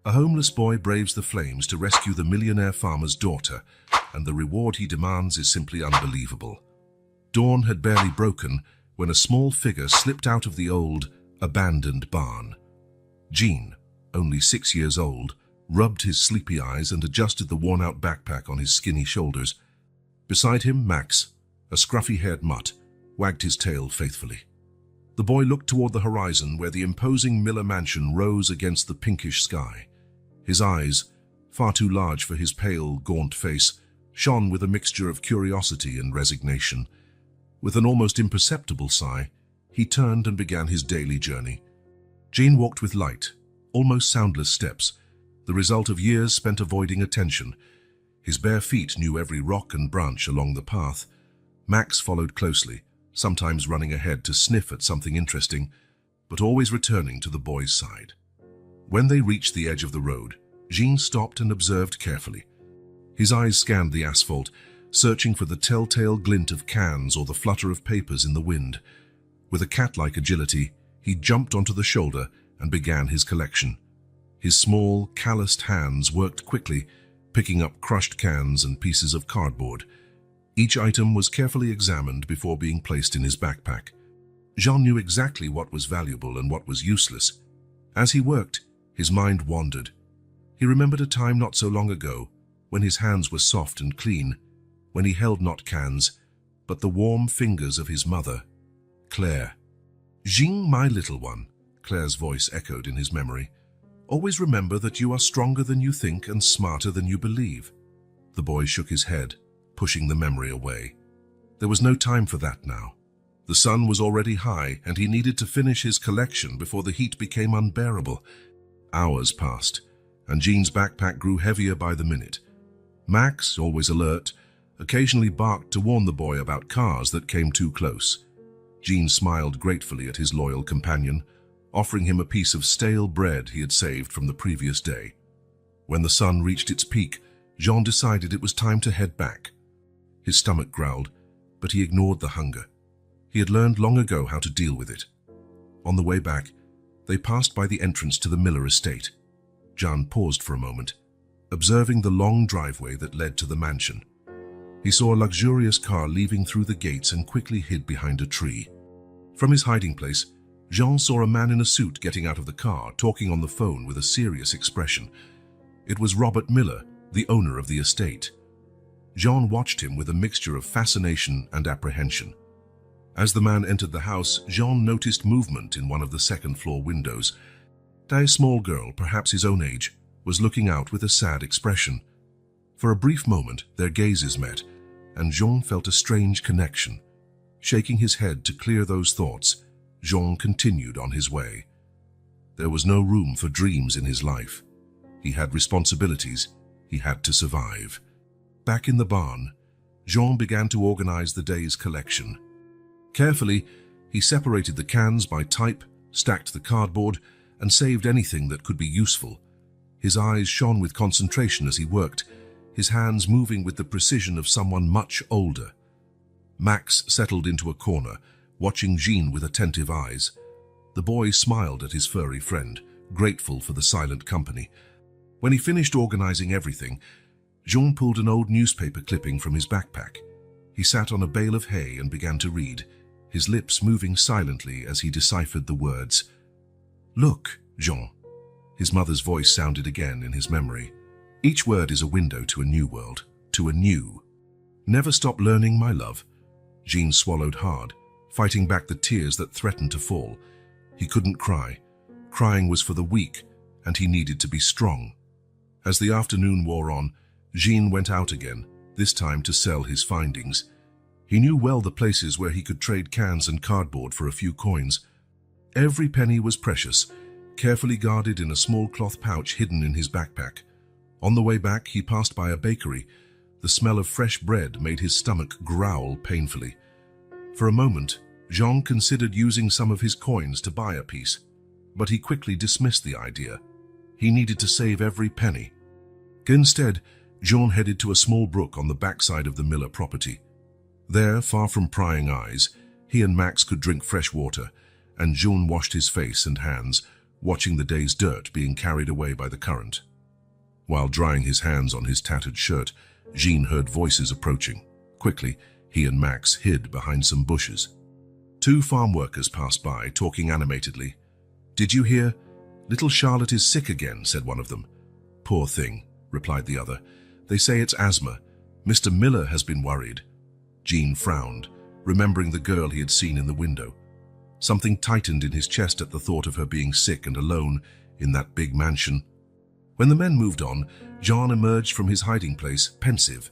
A homeless boy braves the flames to rescue the millionaire farmer's daughter, and the reward he demands is simply unbelievable. Dawn had barely broken when a small figure slipped out of the old, abandoned barn. Gene, only 6 years old, rubbed his sleepy eyes and adjusted the worn-out backpack on his skinny shoulders. Beside him, Max, a scruffy-haired mutt, wagged his tail faithfully. The boy looked toward the horizon where the imposing Miller mansion rose against the pinkish sky. His eyes, far too large for his pale, gaunt face, shone with a mixture of curiosity and resignation. With an almost imperceptible sigh, he turned and began his daily journey. Gene walked with light, almost soundless steps, the result of years spent avoiding attention. His bare feet knew every rock and branch along the path. Max followed closely, sometimes running ahead to sniff at something interesting, but always returning to the boy's side. When they reached the edge of the road, Gene stopped and observed carefully. His eyes scanned the asphalt, searching for the telltale glint of cans or the flutter of papers in the wind. With a cat-like agility, he jumped onto the shoulder and began his collection. His small, calloused hands worked quickly, picking up crushed cans and pieces of cardboard. Each item was carefully examined before being placed in his backpack. Jean knew exactly what was valuable and what was useless. As he worked, his mind wandered. He remembered a time not so long ago when his hands were soft and clean, when he held not cans, but the warm fingers of his mother, Claire. "Jean, my little one," Claire's voice echoed in his memory. "Always remember that you are stronger than you think and smarter than you believe." The boy shook his head, pushing the memory away. There was no time for that now. The sun was already high, and he needed to finish his collection before the heat became unbearable. Hours passed, and Jean's backpack grew heavier by the minute. Max, always alert, occasionally barked to warn the boy about cars that came too close. Jean smiled gratefully at his loyal companion, offering him a piece of stale bread he had saved from the previous day. When the sun reached its peak, Jean decided it was time to head back. His stomach growled, but he ignored the hunger. He had learned long ago how to deal with it. On the way back, they passed by the entrance to the Miller estate. Jean paused for a moment, observing the long driveway that led to the mansion. He saw a luxurious car leaving through the gates and quickly hid behind a tree. From his hiding place, Jean saw a man in a suit getting out of the car, talking on the phone with a serious expression. It was Robert Miller, the owner of the estate. Jean watched him with a mixture of fascination and apprehension. As the man entered the house, Jean noticed movement in one of the second-floor windows. A small girl, perhaps his own age, was looking out with a sad expression. For a brief moment, their gazes met, and Jean felt a strange connection. Shaking his head to clear those thoughts, Jean continued on his way. There was no room for dreams in his life. He had responsibilities. He had to survive. Back in the barn, Jean began to organize the day's collection. Carefully, he separated the cans by type, stacked the cardboard, and saved anything that could be useful. His eyes shone with concentration as he worked, his hands moving with the precision of someone much older. Max settled into a corner, watching Jean with attentive eyes. The boy smiled at his furry friend, grateful for the silent company. When he finished organizing everything, Jean pulled an old newspaper clipping from his backpack. He sat on a bale of hay and began to read, his lips moving silently as he deciphered the words. "Look, Jean." His mother's voice sounded again in his memory. "Each word is a window to a new world, to a new. Never stop learning, my love." Jean swallowed hard, fighting back the tears that threatened to fall. He couldn't cry. Crying was for the weak, and he needed to be strong. As the afternoon wore on, Jean went out again, this time to sell his findings. He knew well the places where he could trade cans and cardboard for a few coins. Every penny was precious, carefully guarded in a small cloth pouch hidden in his backpack. On the way back, he passed by a bakery. The smell of fresh bread made his stomach growl painfully. For a moment, Jean considered using some of his coins to buy a piece, but he quickly dismissed the idea. He needed to save every penny. Instead, Jean headed to a small brook on the backside of the Miller property. There, far from prying eyes, he and Max could drink fresh water, and Jean washed his face and hands, watching the day's dirt being carried away by the current. While drying his hands on his tattered shirt, Jean heard voices approaching. Quickly, he and Max hid behind some bushes. Two farm workers passed by, talking animatedly. "Did you hear? Little Charlotte is sick again," said one of them. "Poor thing," replied the other. "They say it's asthma. Mr. Miller has been worried." Jean frowned, remembering the girl he had seen in the window. Something tightened in his chest at the thought of her being sick and alone in that big mansion. When the men moved on, Jean emerged from his hiding place, pensive.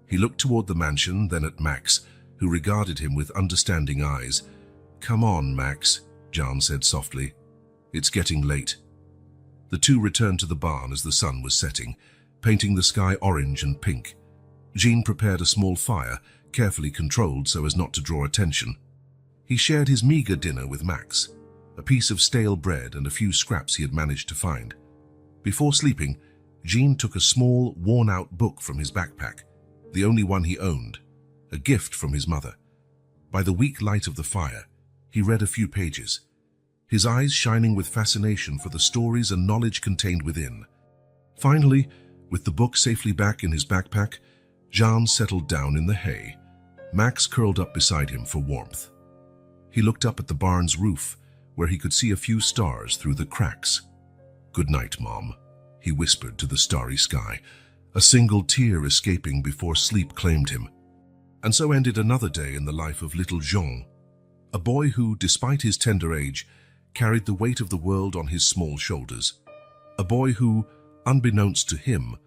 He looked toward the mansion, then at Max, who regarded him with understanding eyes. "Come on, Max," Jean said softly. "It's getting late." The two returned to the barn as the sun was setting, painting the sky orange and pink. Jean prepared a small fire, carefully controlled so as not to draw attention. He shared his meager dinner with Max, a piece of stale bread and a few scraps he had managed to find. Before sleeping, Jean took a small, worn-out book from his backpack, the only one he owned, a gift from his mother. By the weak light of the fire, he read a few pages, his eyes shining with fascination for the stories and knowledge contained within. Finally, with the book safely back in his backpack, Jean settled down in the hay. Max curled up beside him for warmth. He looked up at the barn's roof, where he could see a few stars through the cracks. "Good night, Mom," he whispered to the starry sky, a single tear escaping before sleep claimed him. And so ended another day in the life of little Jean, a boy who, despite his tender age, carried the weight of the world on his small shoulders. A boy who, unbeknownst to him,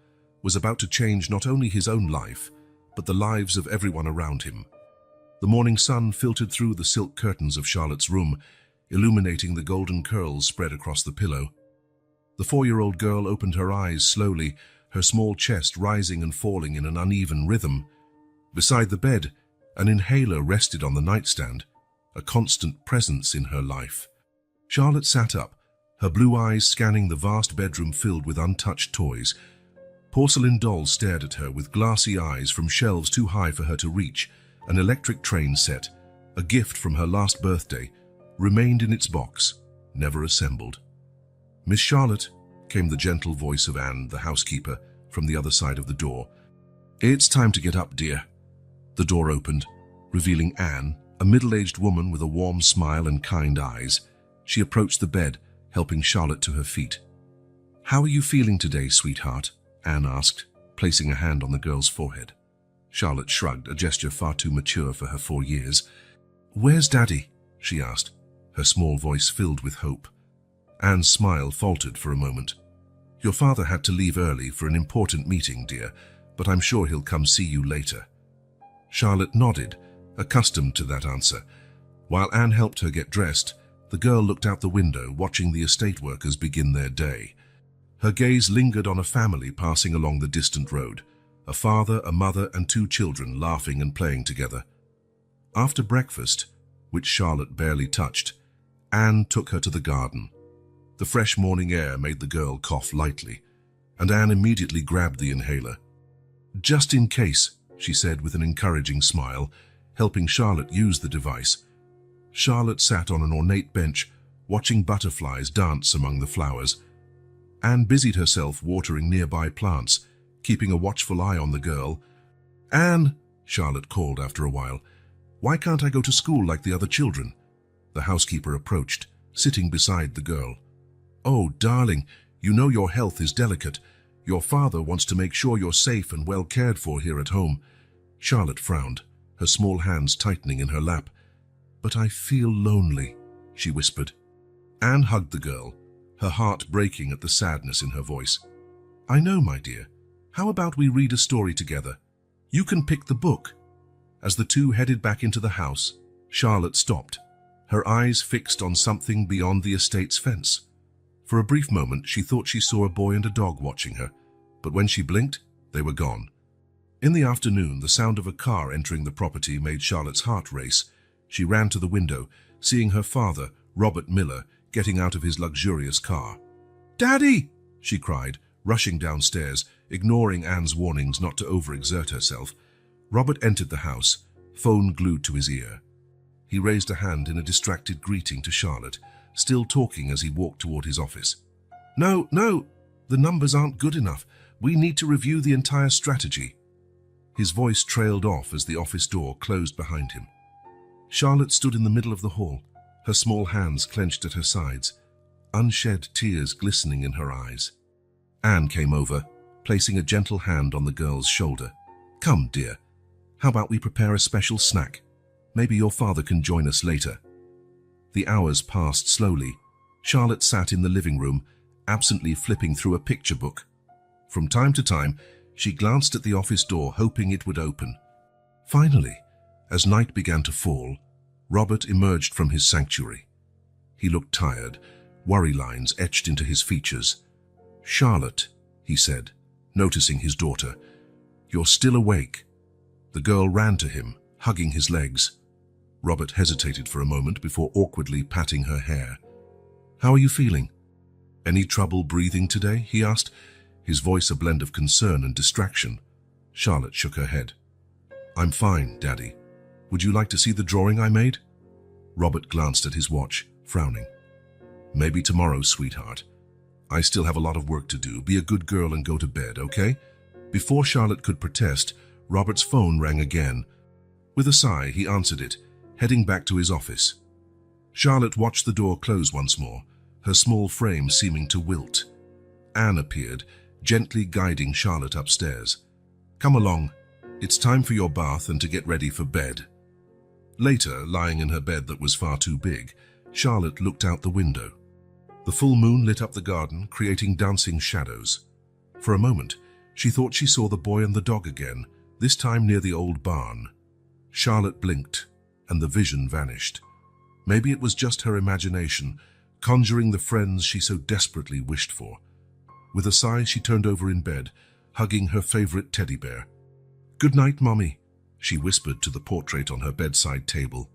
was about to change not only his own life, but the lives of everyone around him. The morning sun filtered through the silk curtains of Charlotte's room, illuminating the golden curls spread across the pillow. The 4-year-old girl opened her eyes slowly, her small chest rising and falling in an uneven rhythm. Beside the bed, an inhaler rested on the nightstand, a constant presence in her life. Charlotte sat up, her blue eyes scanning the vast bedroom filled with untouched toys. Porcelain dolls stared at her with glassy eyes from shelves too high for her to reach. An electric train set, a gift from her last birthday, remained in its box, never assembled. "Miss Charlotte," came the gentle voice of Anne, the housekeeper, from the other side of the door. "It's time to get up, dear." The door opened, revealing Anne, a middle-aged woman with a warm smile and kind eyes. She approached the bed, helping Charlotte to her feet. "How are you feeling today, sweetheart?" Anne asked, placing a hand on the girl's forehead. Charlotte shrugged, a gesture far too mature for her 4 years. "Where's Daddy?" she asked, her small voice filled with hope. Anne's smile faltered for a moment. "Your father had to leave early for an important meeting, dear, but I'm sure he'll come see you later." Charlotte nodded, accustomed to that answer. While Anne helped her get dressed, the girl looked out the window, watching the estate workers begin their day. Her gaze lingered on a family passing along the distant road, a father, a mother, and 2 children laughing and playing together. After breakfast, which Charlotte barely touched, Anne took her to the garden. The fresh morning air made the girl cough lightly, and Anne immediately grabbed the inhaler. "Just in case," she said with an encouraging smile, helping Charlotte use the device. Charlotte sat on an ornate bench, watching butterflies dance among the flowers. Anne busied herself watering nearby plants, keeping a watchful eye on the girl. "Anne," Charlotte called after a while, "why can't I go to school like the other children?" The housekeeper approached, sitting beside the girl. "Oh, darling, you know your health is delicate. Your father wants to make sure you're safe and well cared for here at home." Charlotte frowned, her small hands tightening in her lap. "But I feel lonely," she whispered. Anne hugged the girl, her heart breaking at the sadness in her voice. "I know, my dear. How about we read a story together? You can pick the book." As the two headed back into the house, Charlotte stopped, her eyes fixed on something beyond the estate's fence. For a brief moment, she thought she saw a boy and a dog watching her, but when she blinked, they were gone. In the afternoon, the sound of a car entering the property made Charlotte's heart race. She ran to the window, seeing her father, Robert Miller, getting out of his luxurious car. "Daddy!" she cried, rushing downstairs, ignoring Anne's warnings not to overexert herself. Robert entered the house, phone glued to his ear. He raised a hand in a distracted greeting to Charlotte, still talking as he walked toward his office. No, the numbers aren't good enough. We need to review the entire strategy. His voice trailed off as the office door closed behind him. Charlotte stood in the middle of the hall, her small hands clenched at her sides, unshed tears glistening in her eyes. Anne came over, placing a gentle hand on the girl's shoulder. Come, dear. How about we prepare a special snack? Maybe your father can join us later. The hours passed slowly. Charlotte sat in the living room, absently flipping through a picture book. From time to time, she glanced at the office door, hoping it would open. Finally, as night began to fall, Robert emerged from his sanctuary. He looked tired, worry lines etched into his features. Charlotte, he said, noticing his daughter, you're still awake. The girl ran to him, hugging his legs. Robert hesitated for a moment before awkwardly patting her hair. How are you feeling? Any trouble breathing today? He asked, his voice a blend of concern and distraction. Charlotte shook her head. I'm fine, Daddy. Would you like to see the drawing I made? Robert glanced at his watch, frowning. Maybe tomorrow, sweetheart. I still have a lot of work to do. Be a good girl and go to bed, okay? Before Charlotte could protest, Robert's phone rang again. With a sigh, he answered it, heading back to his office. Charlotte watched the door close once more, her small frame seeming to wilt. Anne appeared, gently guiding Charlotte upstairs. Come along. It's time for your bath and to get ready for bed. Later, lying in her bed that was far too big, Charlotte looked out the window. The full moon lit up the garden, creating dancing shadows. For a moment, she thought she saw the boy and the dog again, this time near the old barn. Charlotte blinked, and the vision vanished. Maybe it was just her imagination, conjuring the friends she so desperately wished for. With a sigh, she turned over in bed, hugging her favorite teddy bear. Good night, Mommy, she whispered to the portrait on her bedside table.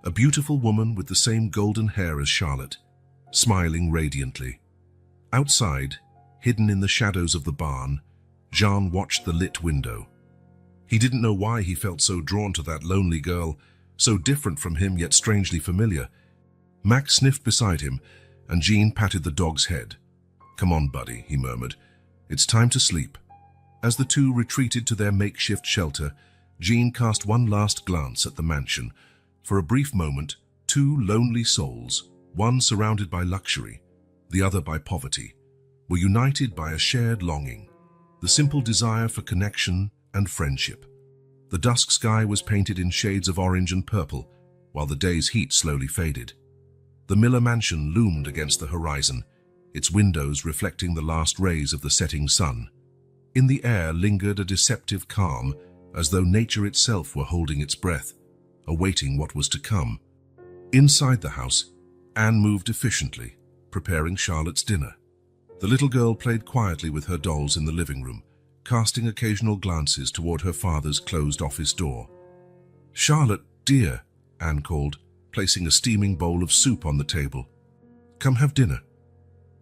A beautiful woman with the same golden hair as Charlotte, smiling radiantly. Outside, hidden in the shadows of the barn, Jean watched the lit window. He didn't know why he felt so drawn to that lonely girl, so different from him yet strangely familiar. Max sniffed beside him, and Jean patted the dog's head. Come on, buddy, he murmured. It's time to sleep. As the two retreated to their makeshift shelter, Jean cast one last glance at the mansion. For a brief moment, two lonely souls, one surrounded by luxury, the other by poverty, were united by a shared longing, the simple desire for connection and friendship. The dusk sky was painted in shades of orange and purple, while the day's heat slowly faded. The Miller mansion loomed against the horizon, its windows reflecting the last rays of the setting sun. In the air lingered a deceptive calm, as though nature itself were holding its breath, awaiting what was to come. Inside the house, Anne moved efficiently, preparing Charlotte's dinner. The little girl played quietly with her dolls in the living room, casting occasional glances toward her father's closed office door. Charlotte, dear, Anne called, placing a steaming bowl of soup on the table. Come have dinner.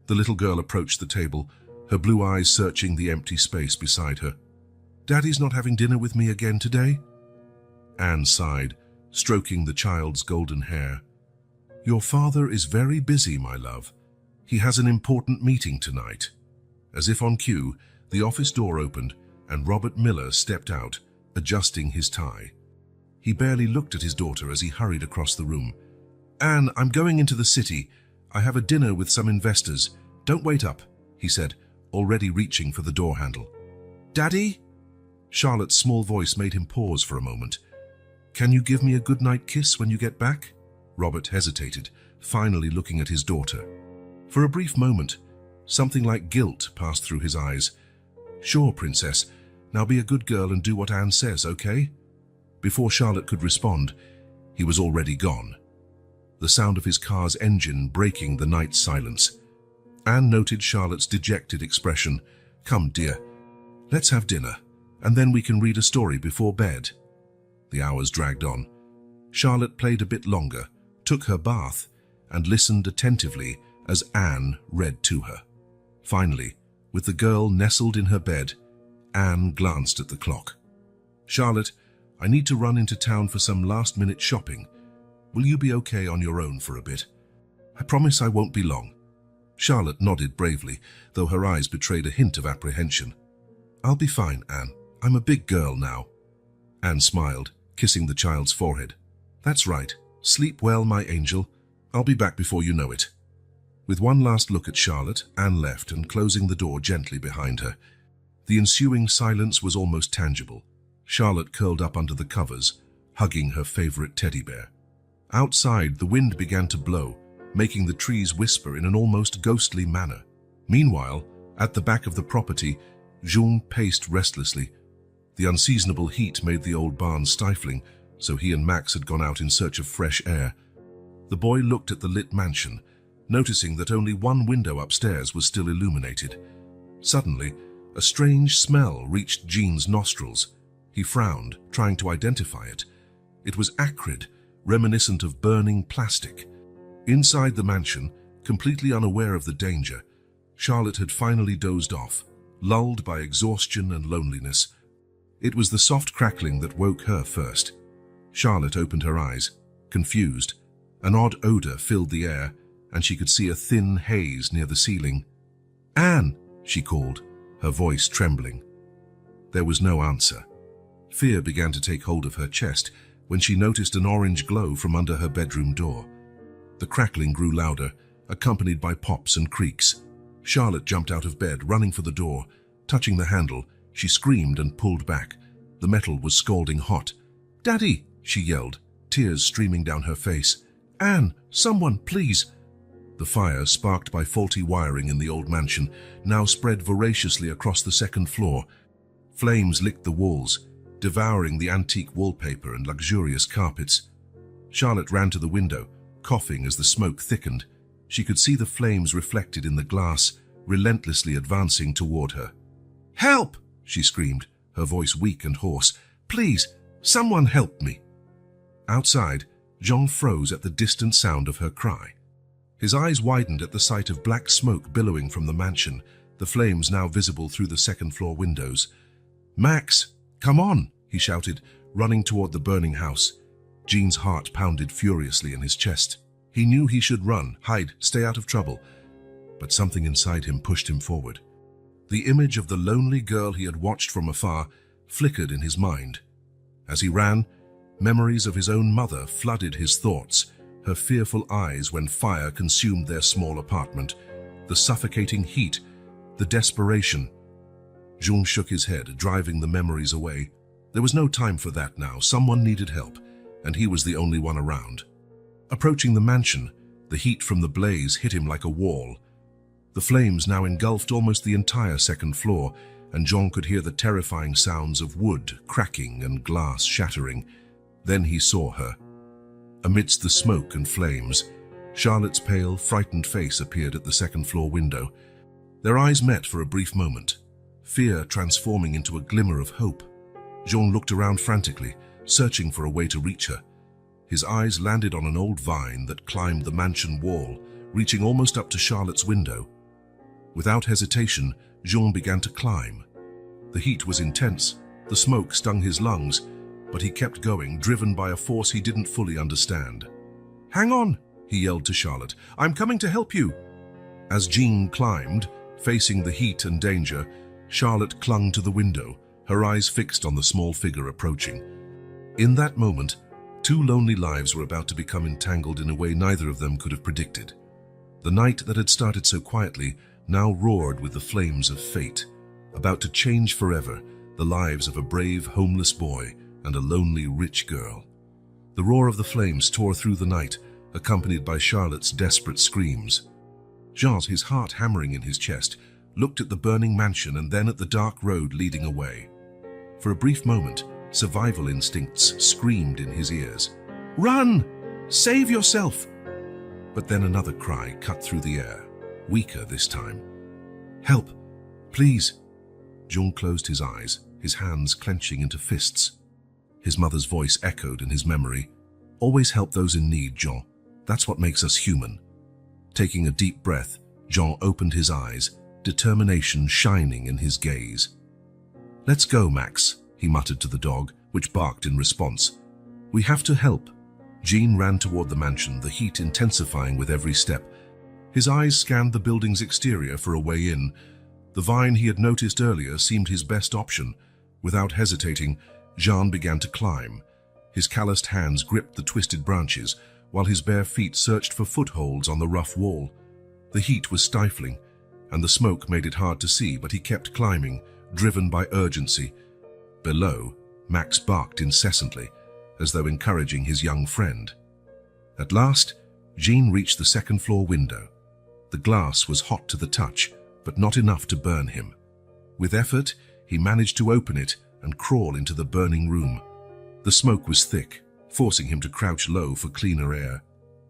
The little girl approached the table, her blue eyes searching the empty space beside her. Daddy's not having dinner with me again today? Anne sighed, stroking the child's golden hair. Your father is very busy, my love. He has an important meeting tonight. As if on cue, the office door opened and Robert Miller stepped out, adjusting his tie. He barely looked at his daughter as he hurried across the room. Anne, I'm going into the city. I have a dinner with some investors. Don't wait up, he said, already reaching for the door handle. Daddy? Charlotte's small voice made him pause for a moment. Can you give me a goodnight kiss when you get back? Robert hesitated, finally looking at his daughter. For a brief moment, something like guilt passed through his eyes. Sure, princess. Now be a good girl and do what Anne says, okay? Before Charlotte could respond, he was already gone. The sound of his car's engine breaking the night silence. Anne noted Charlotte's dejected expression. Come, dear, let's have dinner, and then we can read a story before bed. The hours dragged on. Charlotte played a bit longer, took her bath, and listened attentively as Anne read to her. Finally, with the girl nestled in her bed, Anne glanced at the clock. Charlotte, I need to run into town for some last-minute shopping. Will you be okay on your own for a bit? I promise I won't be long. Charlotte nodded bravely, though her eyes betrayed a hint of apprehension. I'll be fine, Anne. I'm a big girl now. Anne smiled, kissing the child's forehead. That's right. Sleep well, my angel. I'll be back before you know it. With one last look at Charlotte, Anne left and closing the door gently behind her. The ensuing silence was almost tangible. Charlotte curled up under the covers, hugging her favorite teddy bear. Outside, the wind began to blow, making the trees whisper in an almost ghostly manner. Meanwhile, at the back of the property, Jean paced restlessly. The unseasonable heat made the old barn stifling, so he and Max had gone out in search of fresh air. The boy looked at the lit mansion, noticing that only one window upstairs was still illuminated. Suddenly, a strange smell reached Jean's nostrils. He frowned, trying to identify it. It was acrid, reminiscent of burning plastic. Inside the mansion, completely unaware of the danger, Charlotte had finally dozed off, lulled by exhaustion and loneliness. It was the soft crackling that woke her first. Charlotte opened her eyes, confused. An odd odor filled the air, and she could see a thin haze near the ceiling. "Anne!" she called, her voice trembling. There was no answer. Fear began to take hold of her chest when she noticed an orange glow from under her bedroom door. The crackling grew louder, accompanied by pops and creaks. Charlotte jumped out of bed, running for the door. Touching the handle, she screamed and pulled back. The metal was scalding hot. "Daddy!" she yelled, tears streaming down her face. "Anne, someone, please!" The fire, sparked by faulty wiring in the old mansion, now spread voraciously across the second floor. Flames licked the walls, devouring the antique wallpaper and luxurious carpets. Charlotte ran to the window, coughing as the smoke thickened. She could see the flames reflected in the glass, relentlessly advancing toward her. "Help!" she screamed, her voice weak and hoarse. "Please, someone help me!" Outside, Jean froze at the distant sound of her cry. His eyes widened at the sight of black smoke billowing from the mansion, the flames now visible through the second-floor windows. "Max, come on!" he shouted, running toward the burning house. Jean's heart pounded furiously in his chest. He knew he should run, hide, stay out of trouble. But something inside him pushed him forward. The image of the lonely girl he had watched from afar flickered in his mind. As he ran, memories of his own mother flooded his thoughts, her fearful eyes when fire consumed their small apartment, the suffocating heat, the desperation. Jean shook his head, driving the memories away. There was no time for that now. Someone needed help, and he was the only one around. Approaching the mansion, the heat from the blaze hit him like a wall. The flames now engulfed almost the entire second floor, and Jean could hear the terrifying sounds of wood cracking and glass shattering. Then he saw her. Amidst the smoke and flames, Charlotte's pale, frightened face appeared at the second-floor window. Their eyes met for a brief moment, fear transforming into a glimmer of hope. Jean looked around frantically, searching for a way to reach her. His eyes landed on an old vine that climbed the mansion wall, reaching almost up to Charlotte's window. Without hesitation, Jean began to climb. The heat was intense, the smoke stung his lungs, but he kept going, driven by a force he didn't fully understand. "Hang on!" he yelled to Charlotte. "I'm coming to help you!" As Jean climbed, facing the heat and danger, Charlotte clung to the window, her eyes fixed on the small figure approaching. In that moment, two lonely lives were about to become entangled in a way neither of them could have predicted. The night that had started so quietly now roared with the flames of fate, about to change forever the lives of a brave, homeless boy and a lonely, rich girl. The roar of the flames tore through the night, accompanied by Charlotte's desperate screams. Jean, his heart hammering in his chest, looked at the burning mansion and then at the dark road leading away. For a brief moment, survival instincts screamed in his ears. "Run! Save yourself!" But then another cry cut through the air, weaker this time. "Help! Please!" Jean closed his eyes, his hands clenching into fists. His mother's voice echoed in his memory. "Always help those in need, Jean. That's what makes us human." Taking a deep breath, Jean opened his eyes, determination shining in his gaze. "Let's go, Max," he muttered to the dog, which barked in response. "We have to help." Jean ran toward the mansion, the heat intensifying with every step. His eyes scanned the building's exterior for a way in. The vine he had noticed earlier seemed his best option. Without hesitating, Jean began to climb. His calloused hands gripped the twisted branches, while his bare feet searched for footholds on the rough wall. The heat was stifling, and the smoke made it hard to see, but he kept climbing, driven by urgency. Below, Max barked incessantly, as though encouraging his young friend. At last, Jean reached the second-floor window. The glass was hot to the touch, but not enough to burn him. With effort, he managed to open it and crawl into the burning room. The smoke was thick, forcing him to crouch low for cleaner air.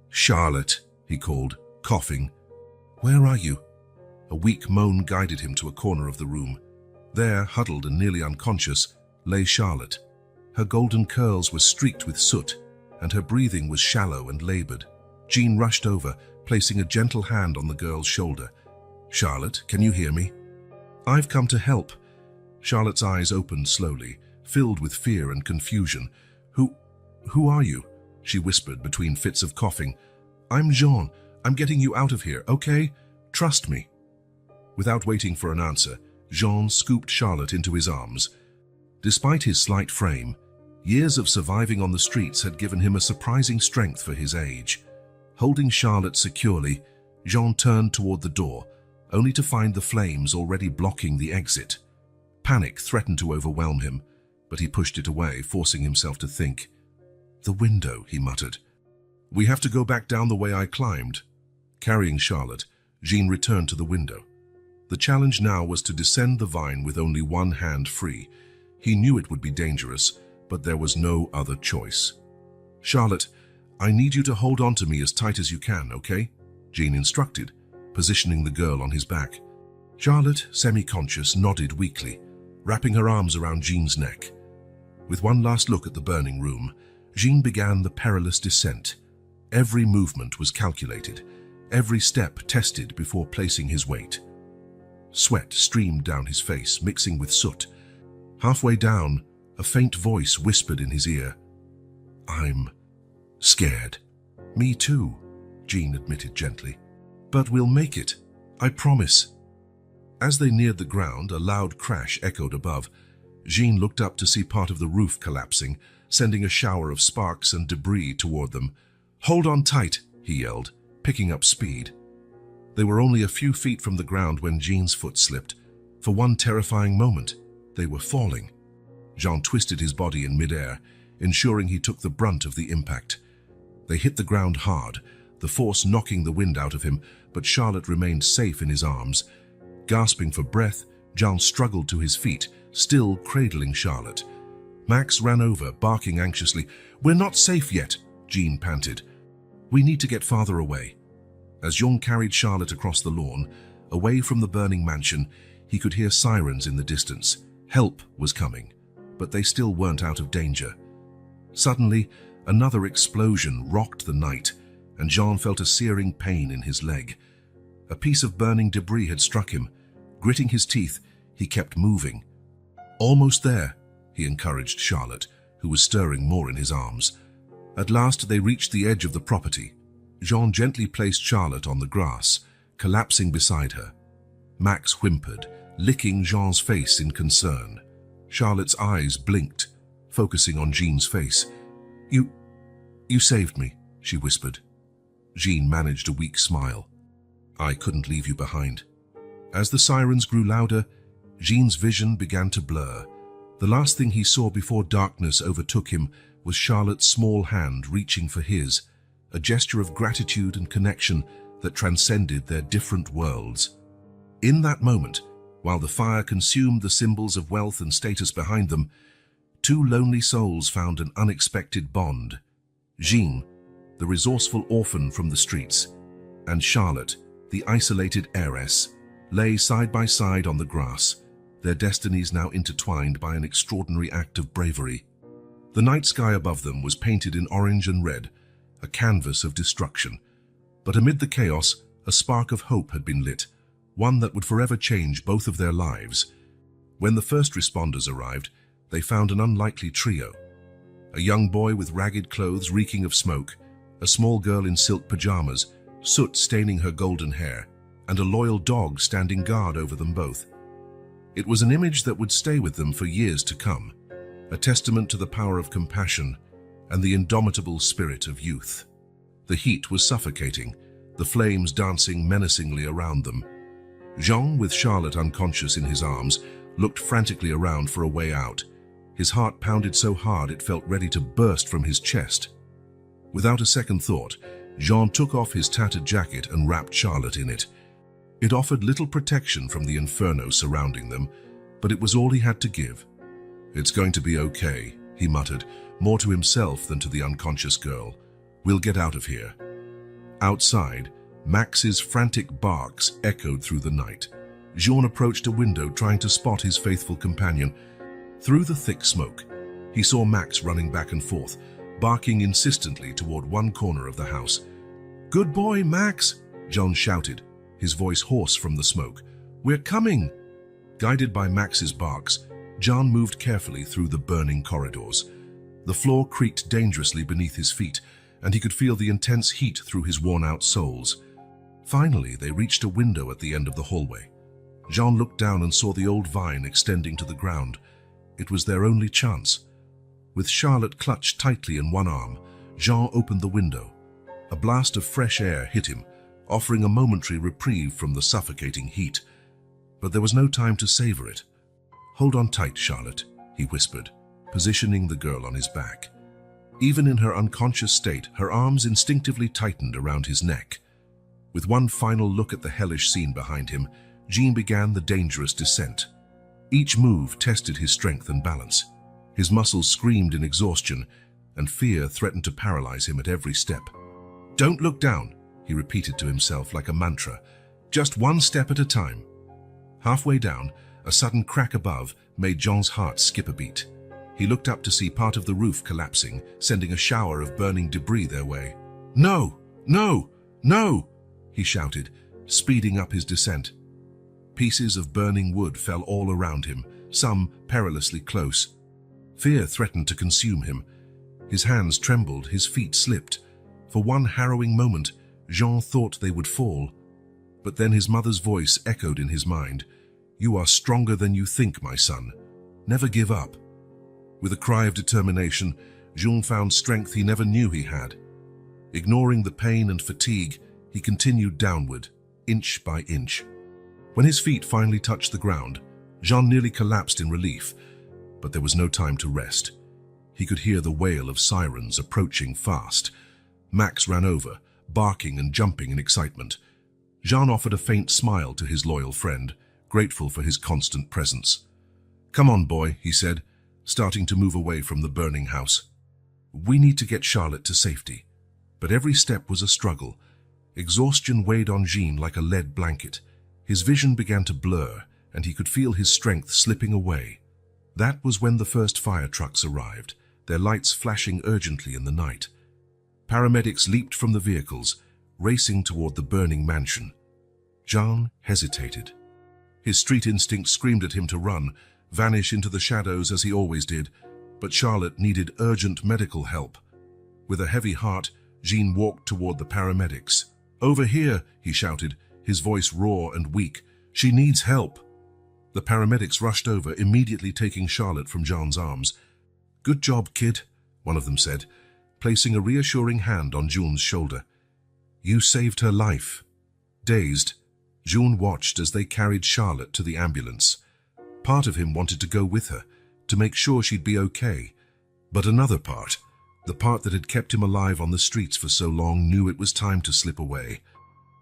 "Charlotte," he called, coughing. "Where are you?" A weak moan guided him to a corner of the room. There, huddled and nearly unconscious, lay Charlotte. Her golden curls were streaked with soot, and her breathing was shallow and labored. Jean rushed over, placing a gentle hand on the girl's shoulder. "Charlotte, can you hear me?" "I've come to help." Charlotte's eyes opened slowly, filled with fear and confusion. Who are you?" she whispered between fits of coughing. "I'm Jean. I'm getting you out of here, okay? Trust me." Without waiting for an answer, Jean scooped Charlotte into his arms. Despite his slight frame, years of surviving on the streets had given him a surprising strength for his age. Holding Charlotte securely, Jean turned toward the door, only to find the flames already blocking the exit. Panic threatened to overwhelm him, but he pushed it away, forcing himself to think. "The window," he muttered. "We have to go back down the way I climbed." Carrying Charlotte, Jean returned to the window. The challenge now was to descend the vine with only one hand free. He knew it would be dangerous, but there was no other choice. "Charlotte, I need you to hold on to me as tight as you can, okay?" Jean instructed, positioning the girl on his back. Charlotte, semi-conscious, nodded weakly, wrapping her arms around Jean's neck. With one last look at the burning room, Jean began the perilous descent. Every movement was calculated, every step tested before placing his weight. Sweat streamed down his face, mixing with soot. Halfway down, a faint voice whispered in his ear. "I'm scared." "Me too," Jean admitted gently. "But we'll make it. I promise." As they neared the ground, a loud crash echoed above. Jean looked up to see part of the roof collapsing, sending a shower of sparks and debris toward them. "Hold on tight," he yelled, picking up speed. They were only a few feet from the ground when Jean's foot slipped. For one terrifying moment, they were falling. Jean twisted his body in midair, ensuring he took the brunt of the impact. They hit the ground hard, the force knocking the wind out of him, but Charlotte remained safe in his arms. Gasping for breath, Jean struggled to his feet, still cradling Charlotte. Max ran over, barking anxiously. "We're not safe yet," Jean panted. "We need to get farther away." As Jean carried Charlotte across the lawn, away from the burning mansion, he could hear sirens in the distance. Help was coming, but they still weren't out of danger. Suddenly, another explosion rocked the night, and Jean felt a searing pain in his leg. A piece of burning debris had struck him. Gritting his teeth, he kept moving. "Almost there," he encouraged Charlotte, who was stirring more in his arms. At last they reached the edge of the property. Jean gently placed Charlotte on the grass, collapsing beside her. Max whimpered, licking Jean's face in concern. Charlotte's eyes blinked, focusing on Jean's face. You saved me," she whispered. Jean managed a weak smile. "I couldn't leave you behind." As the sirens grew louder, Jean's vision began to blur. The last thing he saw before darkness overtook him was Charlotte's small hand reaching for his, a gesture of gratitude and connection that transcended their different worlds. In that moment, while the fire consumed the symbols of wealth and status behind them, two lonely souls found an unexpected bond. Jean, the resourceful orphan from the streets, and Charlotte, the isolated heiress, lay side by side on the grass, their destinies now intertwined by an extraordinary act of bravery. The night sky above them was painted in orange and red, a canvas of destruction. But amid the chaos, a spark of hope had been lit, one that would forever change both of their lives. When the first responders arrived, they found an unlikely trio. A young boy with ragged clothes reeking of smoke, a small girl in silk pajamas, soot staining her golden hair, and a loyal dog standing guard over them both. It was an image that would stay with them for years to come, a testament to the power of compassion and the indomitable spirit of youth. The heat was suffocating, the flames dancing menacingly around them. Jean, with Charlotte unconscious in his arms, looked frantically around for a way out. His heart pounded so hard it felt ready to burst from his chest. Without a second thought, Jean took off his tattered jacket and wrapped Charlotte in it. It offered little protection from the inferno surrounding them, but it was all he had to give. "It's going to be okay," he muttered, more to himself than to the unconscious girl. "We'll get out of here." Outside, Max's frantic barks echoed through the night. Jean approached a window trying to spot his faithful companion. Through the thick smoke, he saw Max running back and forth, barking insistently toward one corner of the house. "Good boy, Max!" Jean shouted, his voice hoarse from the smoke. "We're coming!" Guided by Max's barks, Jean moved carefully through the burning corridors. The floor creaked dangerously beneath his feet, and he could feel the intense heat through his worn-out soles. Finally, they reached a window at the end of the hallway. Jean looked down and saw the old vine extending to the ground. It was their only chance. With Charlotte clutched tightly in one arm, Jean opened the window. A blast of fresh air hit him, offering a momentary reprieve from the suffocating heat. But there was no time to savor it. "Hold on tight, Charlotte," he whispered, positioning the girl on his back. Even in her unconscious state, her arms instinctively tightened around his neck. With one final look at the hellish scene behind him, Jean began the dangerous descent. Each move tested his strength and balance. His muscles screamed in exhaustion, and fear threatened to paralyze him at every step. "Don't look down," he repeated to himself like a mantra. "Just one step at a time." Halfway down, a sudden crack above made Jean's heart skip a beat. He looked up to see part of the roof collapsing, sending a shower of burning debris their way. "No! No! No!" he shouted, speeding up his descent. Pieces of burning wood fell all around him, some perilously close. Fear threatened to consume him. His hands trembled, his feet slipped. For one harrowing moment, Jean thought they would fall. But then his mother's voice echoed in his mind. "You are stronger than you think, my son. Never give up." With a cry of determination, Jean found strength he never knew he had. Ignoring the pain and fatigue, he continued downward, inch by inch. When his feet finally touched the ground, Jean nearly collapsed in relief, but there was no time to rest. He could hear the wail of sirens approaching fast. Max ran over, barking and jumping in excitement. Jean offered a faint smile to his loyal friend, grateful for his constant presence. "Come on, boy," he said, starting to move away from the burning house. "We need to get Charlotte to safety." But every step was a struggle. Exhaustion weighed on Jean like a lead blanket. His vision began to blur, and he could feel his strength slipping away. That was when the first fire trucks arrived, their lights flashing urgently in the night. Paramedics leaped from the vehicles, racing toward the burning mansion. Jean hesitated. His street instinct screamed at him to run, vanish into the shadows as he always did, but Charlotte needed urgent medical help. With a heavy heart, Jean walked toward the paramedics. "Over here," he shouted, his voice raw and weak. "She needs help." The paramedics rushed over, immediately taking Charlotte from Jean's arms. "Good job, kid," one of them said, placing a reassuring hand on June's shoulder. "You saved her life." Dazed, June watched as they carried Charlotte to the ambulance. Part of him wanted to go with her, to make sure she'd be okay. But another part, the part that had kept him alive on the streets for so long, knew it was time to slip away.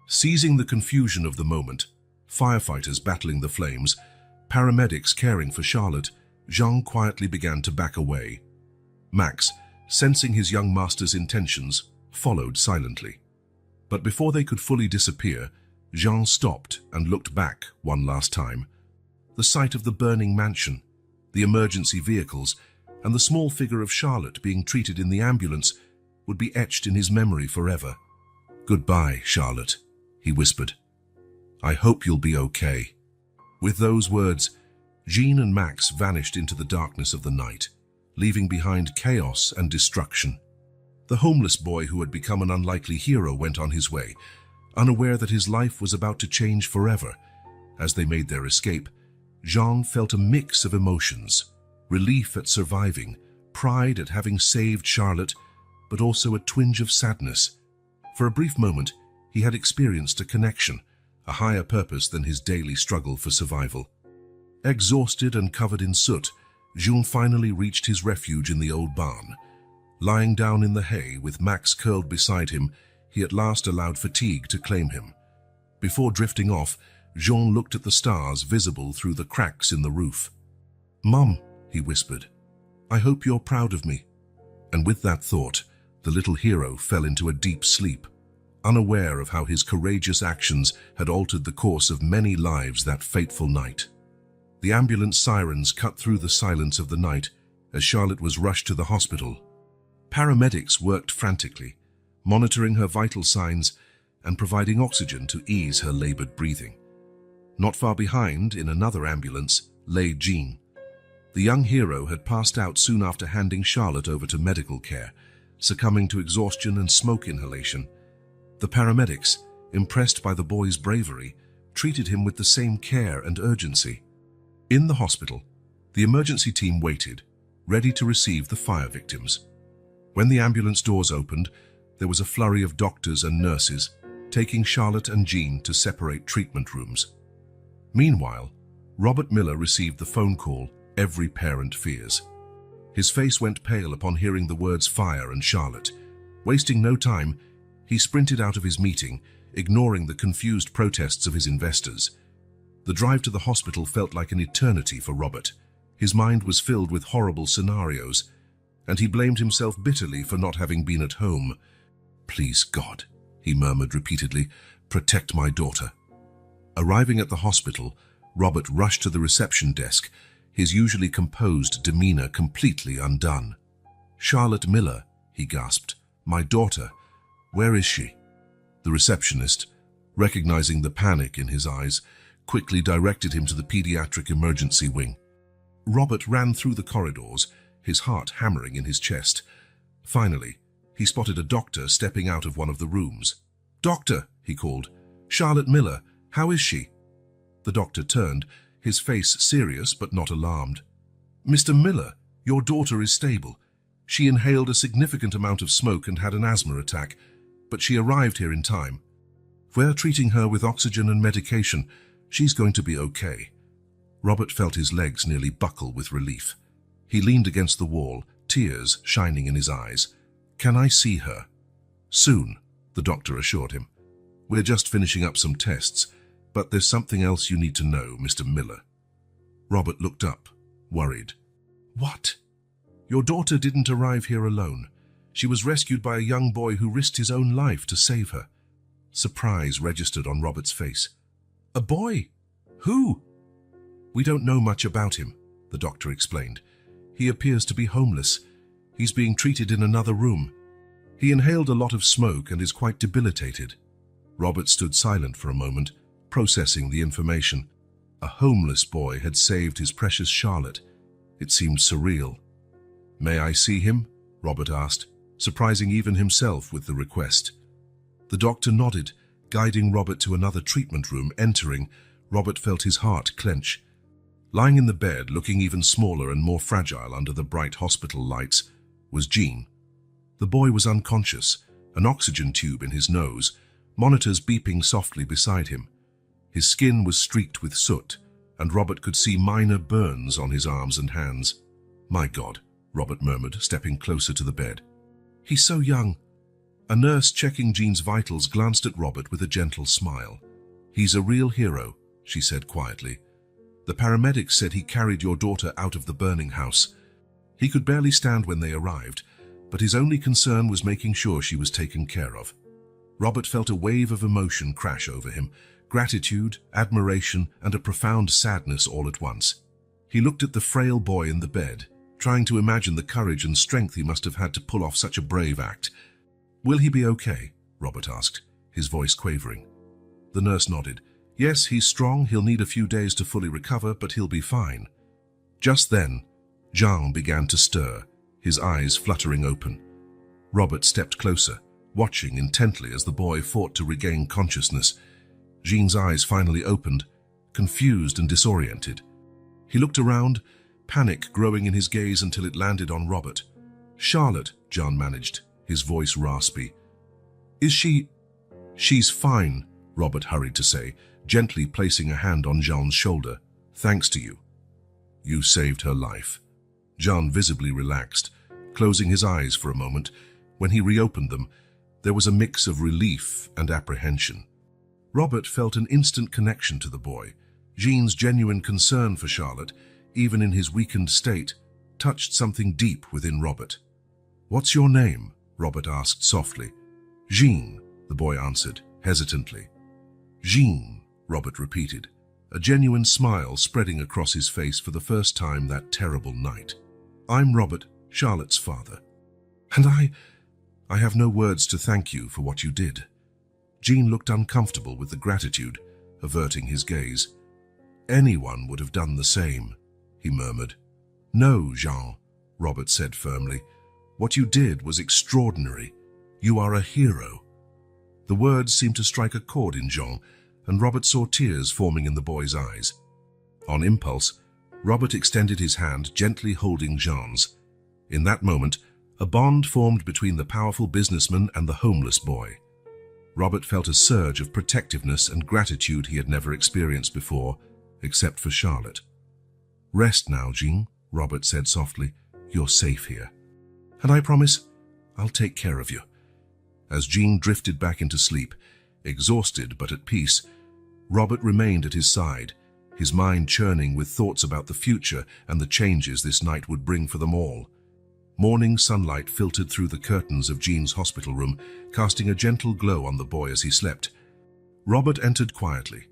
Seizing the confusion of the moment, firefighters battling the flames, paramedics caring for Charlotte, Jean quietly began to back away. Max, sensing his young master's intentions, followed silently. But before they could fully disappear, Jean stopped and looked back one last time. The sight of the burning mansion, the emergency vehicles, and the small figure of Charlotte being treated in the ambulance would be etched in his memory forever. "Goodbye, Charlotte," he whispered. "I hope you'll be okay." With those words, Jean and Max vanished into the darkness of the night, leaving behind chaos and destruction. The homeless boy who had become an unlikely hero went on his way, unaware that his life was about to change forever. As they made their escape, Jean felt a mix of emotions: relief at surviving, pride at having saved Charlotte, but also a twinge of sadness. For a brief moment, he had experienced a connection, a higher purpose than his daily struggle for survival. Exhausted and covered in soot, Jean finally reached his refuge in the old barn. Lying down in the hay with Max curled beside him, he at last allowed fatigue to claim him. Before drifting off, Jean looked at the stars visible through the cracks in the roof. "Mum," he whispered, "I hope you're proud of me." And with that thought, the little hero fell into a deep sleep, unaware of how his courageous actions had altered the course of many lives that fateful night. The ambulance sirens cut through the silence of the night as Charlotte was rushed to the hospital. Paramedics worked frantically, monitoring her vital signs and providing oxygen to ease her labored breathing. Not far behind, in another ambulance, lay Jean. The young hero had passed out soon after handing Charlotte over to medical care, succumbing to exhaustion and smoke inhalation. The paramedics, impressed by the boy's bravery, treated him with the same care and urgency. In the hospital, the emergency team waited, ready to receive the fire victims. When the ambulance doors opened, there was a flurry of doctors and nurses, taking Charlotte and Jean to separate treatment rooms. Meanwhile, Robert Miller received the phone call every parent fears. His face went pale upon hearing the words fire and Charlotte. Wasting no time, he sprinted out of his meeting, ignoring the confused protests of his investors. The drive to the hospital felt like an eternity for Robert. His mind was filled with horrible scenarios, and he blamed himself bitterly for not having been at home. "Please, God," he murmured repeatedly, "protect my daughter." Arriving at the hospital, Robert rushed to the reception desk, his usually composed demeanor completely undone. "Charlotte Miller," he gasped. "My daughter. Where is she?" The receptionist, recognizing the panic in his eyes, quickly directed him to the pediatric emergency wing. Robert ran through the corridors, his heart hammering in his chest. Finally, he spotted a doctor stepping out of one of the rooms. "Doctor," he called. "Charlotte Miller. How is she?" The doctor turned, his face serious but not alarmed. "Mr. Miller, your daughter is stable. She inhaled a significant amount of smoke and had an asthma attack, but she arrived here in time. We're treating her with oxygen and medication. She's going to be okay." Robert felt his legs nearly buckle with relief. He leaned against the wall, tears shining in his eyes. "Can I see her?" "Soon," the doctor assured him. "We're just finishing up some tests, but there's something else you need to know, Mr. Miller." Robert looked up, worried. "What?" "Your daughter didn't arrive here alone. She was rescued by a young boy who risked his own life to save her." Surprise registered on Robert's face. "A boy? Who?" "We don't know much about him," the doctor explained. "He appears to be homeless. He's being treated in another room. He inhaled a lot of smoke and is quite debilitated." Robert stood silent for a moment, processing the information. A homeless boy had saved his precious Charlotte. It seemed surreal. "May I see him?" Robert asked, surprising even himself with the request. The doctor nodded, guiding Robert to another treatment room. Entering, Robert felt his heart clench. Lying in the bed, looking even smaller and more fragile under the bright hospital lights, was Jean. The boy was unconscious, an oxygen tube in his nose, monitors beeping softly beside him. His skin was streaked with soot, and Robert could see minor burns on his arms and hands. "My God," Robert murmured, stepping closer to the bed. "He's so young." A nurse checking Jean's vitals glanced at Robert with a gentle smile. "He's a real hero," she said quietly. "The paramedics said he carried your daughter out of the burning house. He could barely stand when they arrived, but his only concern was making sure she was taken care of." Robert felt a wave of emotion crash over him, gratitude, admiration, and a profound sadness all at once. He looked at the frail boy in the bed, trying to imagine the courage and strength he must have had to pull off such a brave act. "Will he be okay?" Robert asked, his voice quavering. The nurse nodded. "Yes, he's strong. He'll need a few days to fully recover, but he'll be fine." Just then, Jean began to stir, his eyes fluttering open. Robert stepped closer, watching intently as the boy fought to regain consciousness. Jean's eyes finally opened, confused and disoriented. He looked around, panic growing in his gaze until it landed on Robert. "Charlotte," Jean managed, his voice raspy. "Is she—" "She's fine," Robert hurried to say, gently placing a hand on Jean's shoulder. "Thanks to you. You saved her life." Jean visibly relaxed, closing his eyes for a moment. When he reopened them, there was a mix of relief and apprehension. Robert felt an instant connection to the boy. Jean's genuine concern for Charlotte, even in his weakened state, touched something deep within Robert. "What's your name?" Robert asked softly. "Jean," the boy answered, hesitantly. "Jean," Robert repeated, a genuine smile spreading across his face for the first time that terrible night. "I'm Robert, Charlotte's father. And I have no words to thank you for what you did." Jean looked uncomfortable with the gratitude, averting his gaze. "Anyone would have done the same," he murmured. "No, Jean," Robert said firmly. "What you did was extraordinary. You are a hero." The words seemed to strike a chord in Jean, and Robert saw tears forming in the boy's eyes. On impulse, Robert extended his hand, gently holding Jean's. In that moment, a bond formed between the powerful businessman and the homeless boy. Robert felt a surge of protectiveness and gratitude he had never experienced before, except for Charlotte. "Rest now, Jean," Robert said softly. "You're safe here. And I promise I'll take care of you." As Jean drifted back into sleep, exhausted but at peace, Robert remained at his side, his mind churning with thoughts about the future and the changes this night would bring for them all. Morning sunlight filtered through the curtains of Jean's hospital room, casting a gentle glow on the boy as he slept. Robert entered quietly,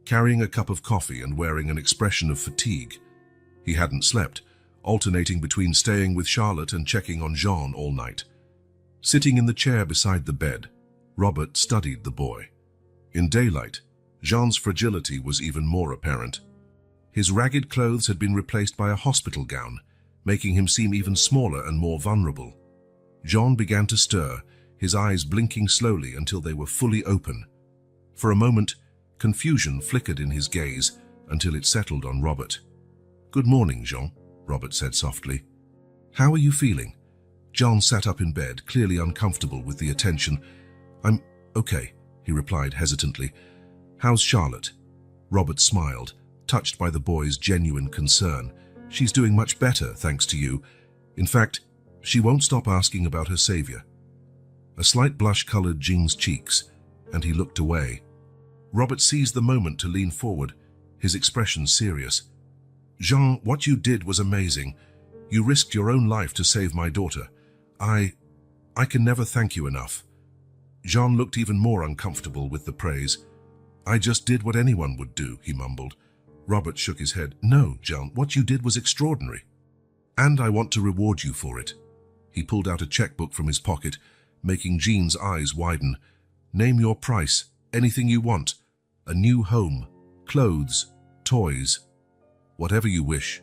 carrying a cup of coffee and wearing an expression of fatigue. He hadn't slept, alternating between staying with Charlotte and checking on Jean all night. Sitting in the chair beside the bed, Robert studied the boy. In daylight, Jean's fragility was even more apparent. His ragged clothes had been replaced by a hospital gown, making him seem even smaller and more vulnerable. Jean began to stir, his eyes blinking slowly until they were fully open. For a moment, confusion flickered in his gaze until it settled on Robert. "Good morning, Jean," Robert said softly. "How are you feeling?" Jean sat up in bed, clearly uncomfortable with the attention. "I'm okay," he replied hesitantly. "How's Charlotte?" Robert smiled, touched by the boy's genuine concern. "She's doing much better, thanks to you. In fact, she won't stop asking about her savior." A slight blush colored Jean's cheeks, and he looked away. Robert seized the moment to lean forward, his expression serious. "Jean, what you did was amazing. You risked your own life to save my daughter. I can never thank you enough." Jean looked even more uncomfortable with the praise. "I just did what anyone would do," he mumbled. Robert shook his head. "No, Jean, what you did was extraordinary. And I want to reward you for it." He pulled out a checkbook from his pocket, making Jean's eyes widen. "Name your price, anything you want. A new home, clothes, toys, whatever you wish."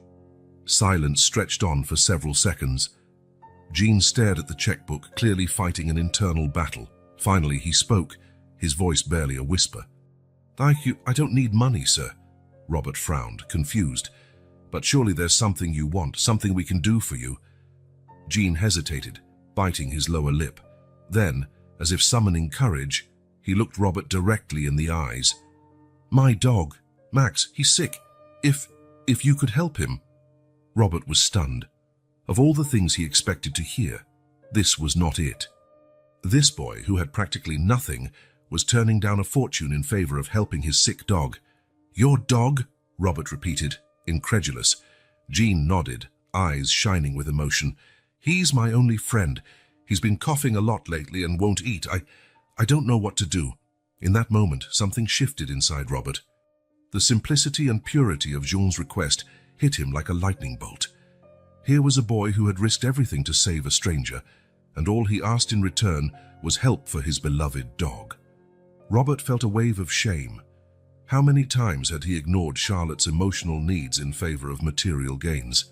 Silence stretched on for several seconds. Jean stared at the checkbook, clearly fighting an internal battle. Finally, he spoke, his voice barely a whisper. "Thank you. I don't need money, sir." Robert frowned, confused. "But surely there's something you want, something we can do for you." Jean hesitated, biting his lower lip. Then, as if summoning courage, he looked Robert directly in the eyes. "My dog, Max, he's sick. If you could help him." Robert was stunned. Of all the things he expected to hear, this was not it. This boy, who had practically nothing, was turning down a fortune in favor of helping his sick dog. "Your dog?" Robert repeated, incredulous. Jean nodded, eyes shining with emotion. "He's my only friend. He's been coughing a lot lately and won't eat. I don't know what to do." In that moment, something shifted inside Robert. The simplicity and purity of Jean's request hit him like a lightning bolt. Here was a boy who had risked everything to save a stranger, and all he asked in return was help for his beloved dog. Robert felt a wave of shame. How many times had he ignored Charlotte's emotional needs in favor of material gains?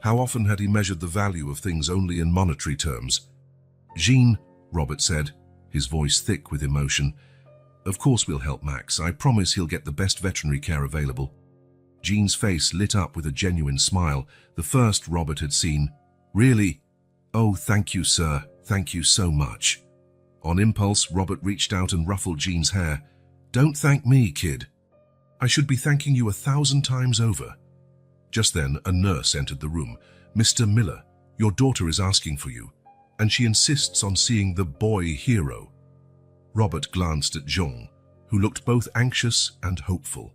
How often had he measured the value of things only in monetary terms? "Jean," Robert said, his voice thick with emotion, "of course we'll help Max. I promise he'll get the best veterinary care available." Jean's face lit up with a genuine smile, the first Robert had seen. "Really? Oh, thank you, sir. Thank you so much." On impulse, Robert reached out and ruffled Jean's hair. "Don't thank me, kid. I should be thanking you 1,000 times over." Just then, a nurse entered the room. "Mr. Miller, your daughter is asking for you, and she insists on seeing the boy hero." Robert glanced at Jean, who looked both anxious and hopeful.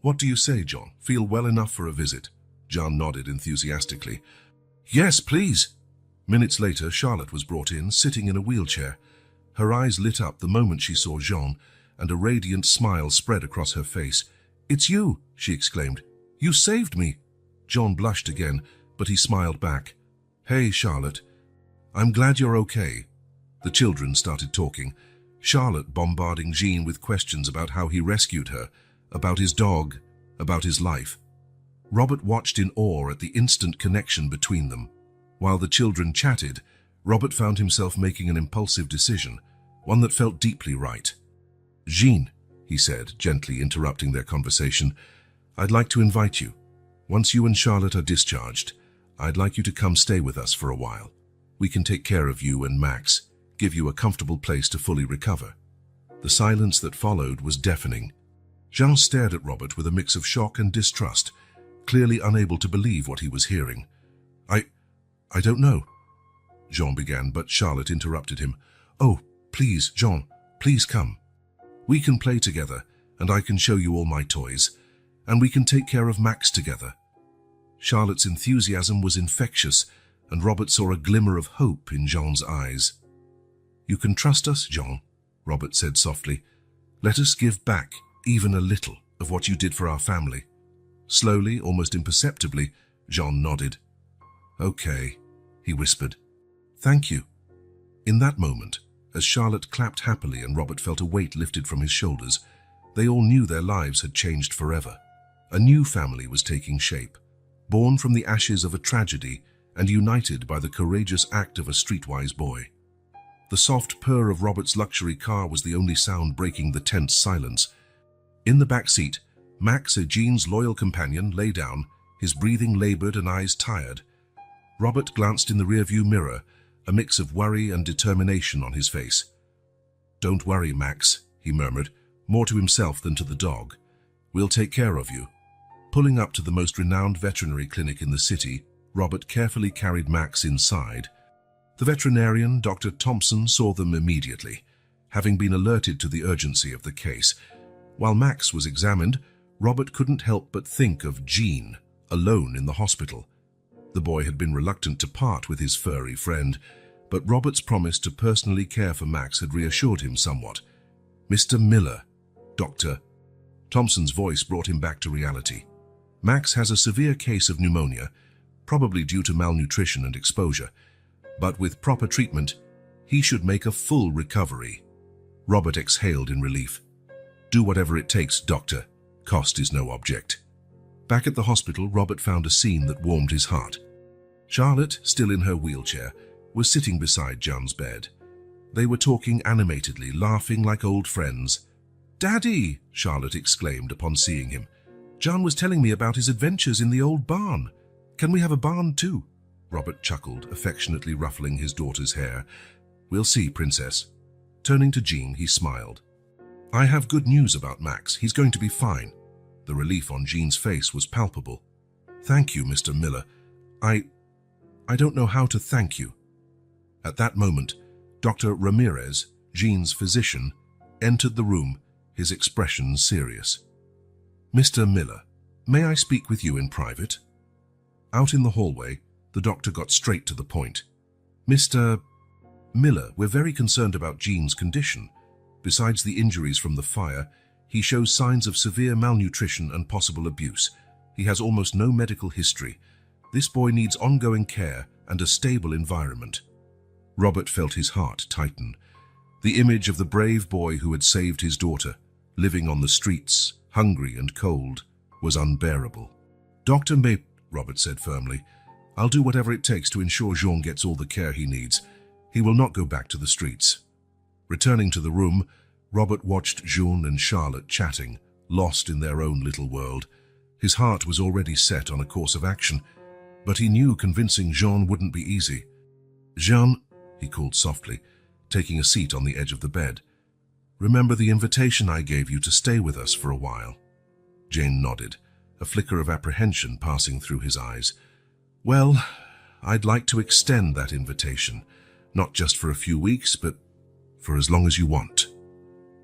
"What do you say, John? Feel well enough for a visit?" John nodded enthusiastically. "Yes, please." Minutes later, Charlotte was brought in, sitting in a wheelchair. Her eyes lit up the moment she saw Jean, and a radiant smile spread across her face. "It's you," she exclaimed. "You saved me." John blushed again, but he smiled back. "Hey, Charlotte. I'm glad you're okay." The children started talking, Charlotte bombarding Jean with questions about how he rescued her, about his dog, about his life. Robert watched in awe at the instant connection between them. While the children chatted, Robert found himself making an impulsive decision, one that felt deeply right. "Jean," he said, gently interrupting their conversation, "I'd like to invite you. Once you and Charlotte are discharged, I'd like you to come stay with us for a while. We can take care of you and Max, give you a comfortable place to fully recover." The silence that followed was deafening. Jean stared at Robert with a mix of shock and distrust, clearly unable to believe what he was hearing. I don't know," Jean began, but Charlotte interrupted him. "Oh, please, Jean, please come. We can play together, and I can show you all my toys, and we can take care of Max together." Charlotte's enthusiasm was infectious, and Robert saw a glimmer of hope in Jean's eyes. "You can trust us, Jean," Robert said softly. "Let us give back even a little of what you did for our family." Slowly, almost imperceptibly, Jean nodded. "Okay," he whispered. "Thank you." In that moment, as Charlotte clapped happily and Robert felt a weight lifted from his shoulders, they all knew their lives had changed forever. A new family was taking shape, born from the ashes of a tragedy and united by the courageous act of a streetwise boy. The soft purr of Robert's luxury car was the only sound breaking the tense silence. In the back seat, Max, Jean's loyal companion, lay down, his breathing labored and eyes tired. Robert glanced in the rearview mirror, a mix of worry and determination on his face. "Don't worry, Max," he murmured, more to himself than to the dog. "We'll take care of you." Pulling up to the most renowned veterinary clinic in the city, Robert carefully carried Max inside. The veterinarian, Dr. Thompson, saw them immediately, having been alerted to the urgency of the case. While Max was examined, Robert couldn't help but think of Jean, alone in the hospital. The boy had been reluctant to part with his furry friend, but Robert's promise to personally care for Max had reassured him somewhat. "Mr. Miller, Doctor." Thompson's voice brought him back to reality. "Max has a severe case of pneumonia, probably due to malnutrition and exposure, but with proper treatment, he should make a full recovery." Robert exhaled in relief. "Do whatever it takes, Doctor. Cost is no object." Back at the hospital, Robert found a scene that warmed his heart. Charlotte, still in her wheelchair, was sitting beside John's bed. They were talking animatedly, laughing like old friends. "Daddy!" Charlotte exclaimed upon seeing him. "John was telling me about his adventures in the old barn. Can we have a barn too?" Robert chuckled, affectionately ruffling his daughter's hair. "We'll see, Princess." Turning to Jean, he smiled. "I have good news about Max. He's going to be fine." The relief on Jean's face was palpable. "Thank you, Mr. Miller. I don't know how to thank you." At that moment, Dr. Ramirez, Jean's physician, entered the room, his expression serious. "Mr. Miller, may I speak with you in private?" Out in the hallway, the doctor got straight to the point. "Mr. Miller, we're very concerned about Jean's condition. Besides the injuries from the fire, he shows signs of severe malnutrition and possible abuse. He has almost no medical history. This boy needs ongoing care and a stable environment." Robert felt his heart tighten. The image of the brave boy who had saved his daughter, living on the streets, hungry and cold, was unbearable. "Dr. May," Robert said firmly, I'll do whatever it takes to ensure Jean gets all the care he needs. He will not go back to the streets." Returning to the room, Robert watched Jean and Charlotte chatting, lost in their own little world. His heart was already set on a course of action, but he knew convincing Jean wouldn't be easy. "Jean," he called softly, taking a seat on the edge of the bed, "remember the invitation I gave you to stay with us for a while?" Jane nodded, a flicker of apprehension passing through his eyes. "Well, I'd like to extend that invitation, not just for a few weeks, but for as long as you want."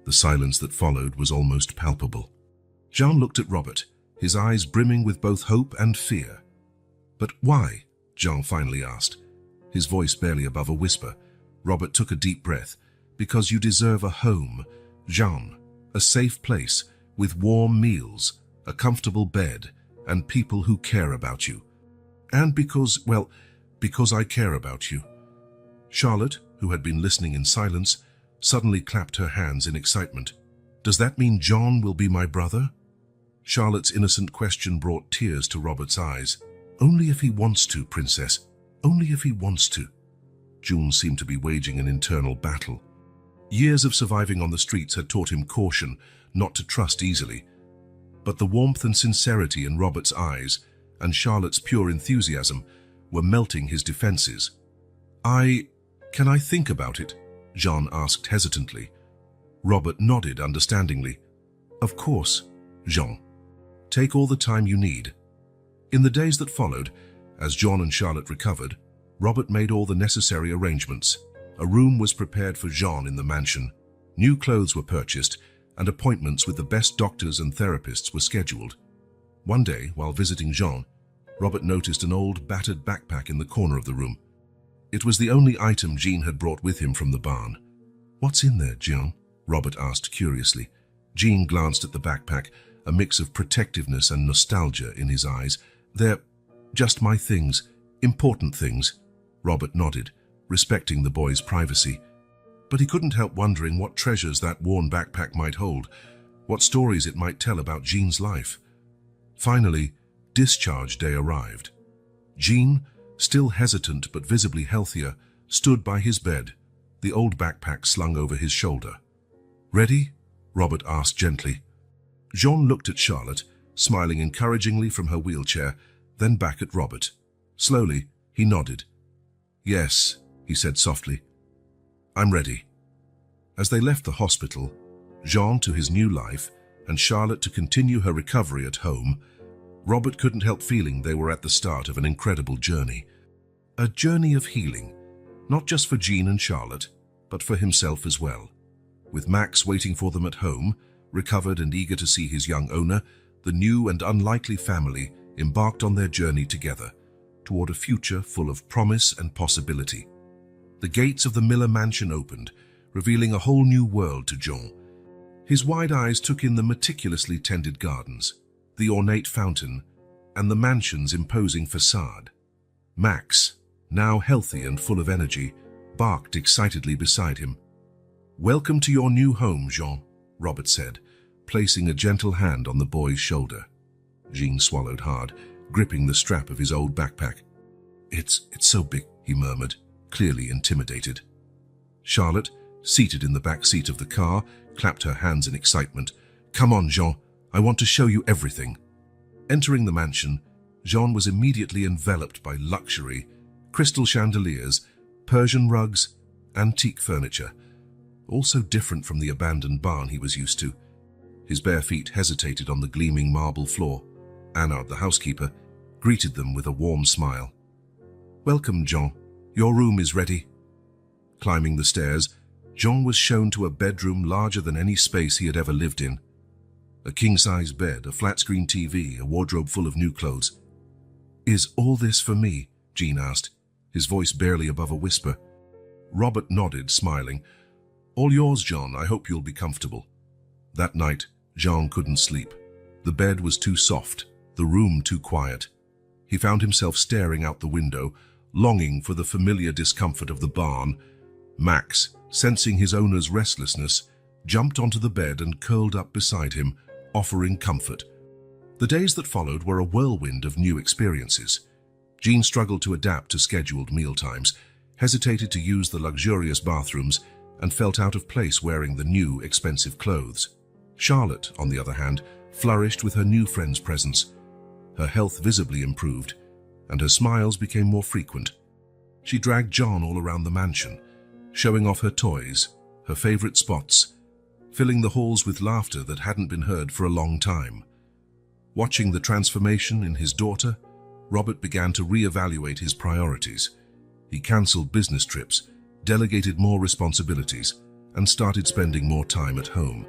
The silence that followed was almost palpable. Jean looked at Robert, his eyes brimming with both hope and fear. "But why?" Jean finally asked, his voice barely above a whisper. Robert took a deep breath. "Because you deserve a home, Jean, a safe place with warm meals, a comfortable bed, and people who care about you. And because, well, because I care about you." Charlotte, who had been listening in silence, suddenly clapped her hands in excitement. "Does that mean Jean will be my brother?" Charlotte's innocent question brought tears to Robert's eyes. "Only if he wants to, Princess. Only if he wants to." June seemed to be waging an internal battle. Years of surviving on the streets had taught him caution, not to trust easily. But the warmth and sincerity in Robert's eyes and Charlotte's pure enthusiasm were melting his defenses. Can I think about it?" Jean asked hesitantly. Robert nodded understandingly. "Of course, Jean. Take all the time you need." In the days that followed, as John and Charlotte recovered, Robert made all the necessary arrangements. A room was prepared for Jean in the mansion. New clothes were purchased, and appointments with the best doctors and therapists were scheduled. One day, while visiting Jean, Robert noticed an old, battered backpack in the corner of the room. It was the only item Jean had brought with him from the barn. "What's in there, Jean?" Robert asked curiously. Jean glanced at the backpack, a mix of protectiveness and nostalgia in his eyes. "They're just my things, important things." Robert nodded, respecting the boy's privacy. But he couldn't help wondering what treasures that worn backpack might hold, what stories it might tell about Jean's life. Finally, discharge day arrived. Jean, still hesitant but visibly healthier, stood by his bed, the old backpack slung over his shoulder. "Ready?" Robert asked gently. Jean looked at Charlotte, smiling encouragingly from her wheelchair, then back at Robert. Slowly, he nodded. "Yes," he said softly. "I'm ready." As they left the hospital, Jean to his new life and Charlotte to continue her recovery at home, Robert couldn't help feeling they were at the start of an incredible journey. A journey of healing, not just for Jean and Charlotte, but for himself as well. With Max waiting for them at home, recovered and eager to see his young owner, the new and unlikely family embarked on their journey together, toward a future full of promise and possibility. The gates of the Miller mansion opened, revealing a whole new world to Jean. His wide eyes took in the meticulously tended gardens, the ornate fountain, and the mansion's imposing facade. Max, now healthy and full of energy, barked excitedly beside him. "Welcome to your new home, Jean," Robert said, placing a gentle hand on the boy's shoulder. Jean swallowed hard, gripping the strap of his old backpack. It's so big," he murmured, clearly intimidated. Charlotte, seated in the back seat of the car, clapped her hands in excitement. "Come on, Jean, I want to show you everything." Entering the mansion, Jean was immediately enveloped by luxury, crystal chandeliers, Persian rugs, antique furniture, all so different from the abandoned barn he was used to. His bare feet hesitated on the gleaming marble floor. Anna, the housekeeper, greeted them with a warm smile. "Welcome, Jean. Your room is ready." Climbing the stairs, Jean was shown to a bedroom larger than any space he had ever lived in. A king-size bed, a flat-screen TV, a wardrobe full of new clothes. "Is all this for me?" Jean asked, his voice barely above a whisper. Robert nodded, smiling. "All yours, Jean. I hope you'll be comfortable." That night, Jean couldn't sleep. The bed was too soft, the room too quiet. He found himself staring out the window, longing for the familiar discomfort of the barn. Max, sensing his owner's restlessness, jumped onto the bed and curled up beside him, offering comfort. The days that followed were a whirlwind of new experiences. Jean struggled to adapt to scheduled mealtimes, hesitated to use the luxurious bathrooms, and felt out of place wearing the new, expensive clothes. Charlotte, on the other hand, flourished with her new friend's presence. Her health visibly improved, and her smiles became more frequent. She dragged John all around the mansion, showing off her toys, her favorite spots, filling the halls with laughter that hadn't been heard for a long time. Watching the transformation in his daughter, Robert began to reevaluate his priorities. He cancelled business trips, delegated more responsibilities, and started spending more time at home.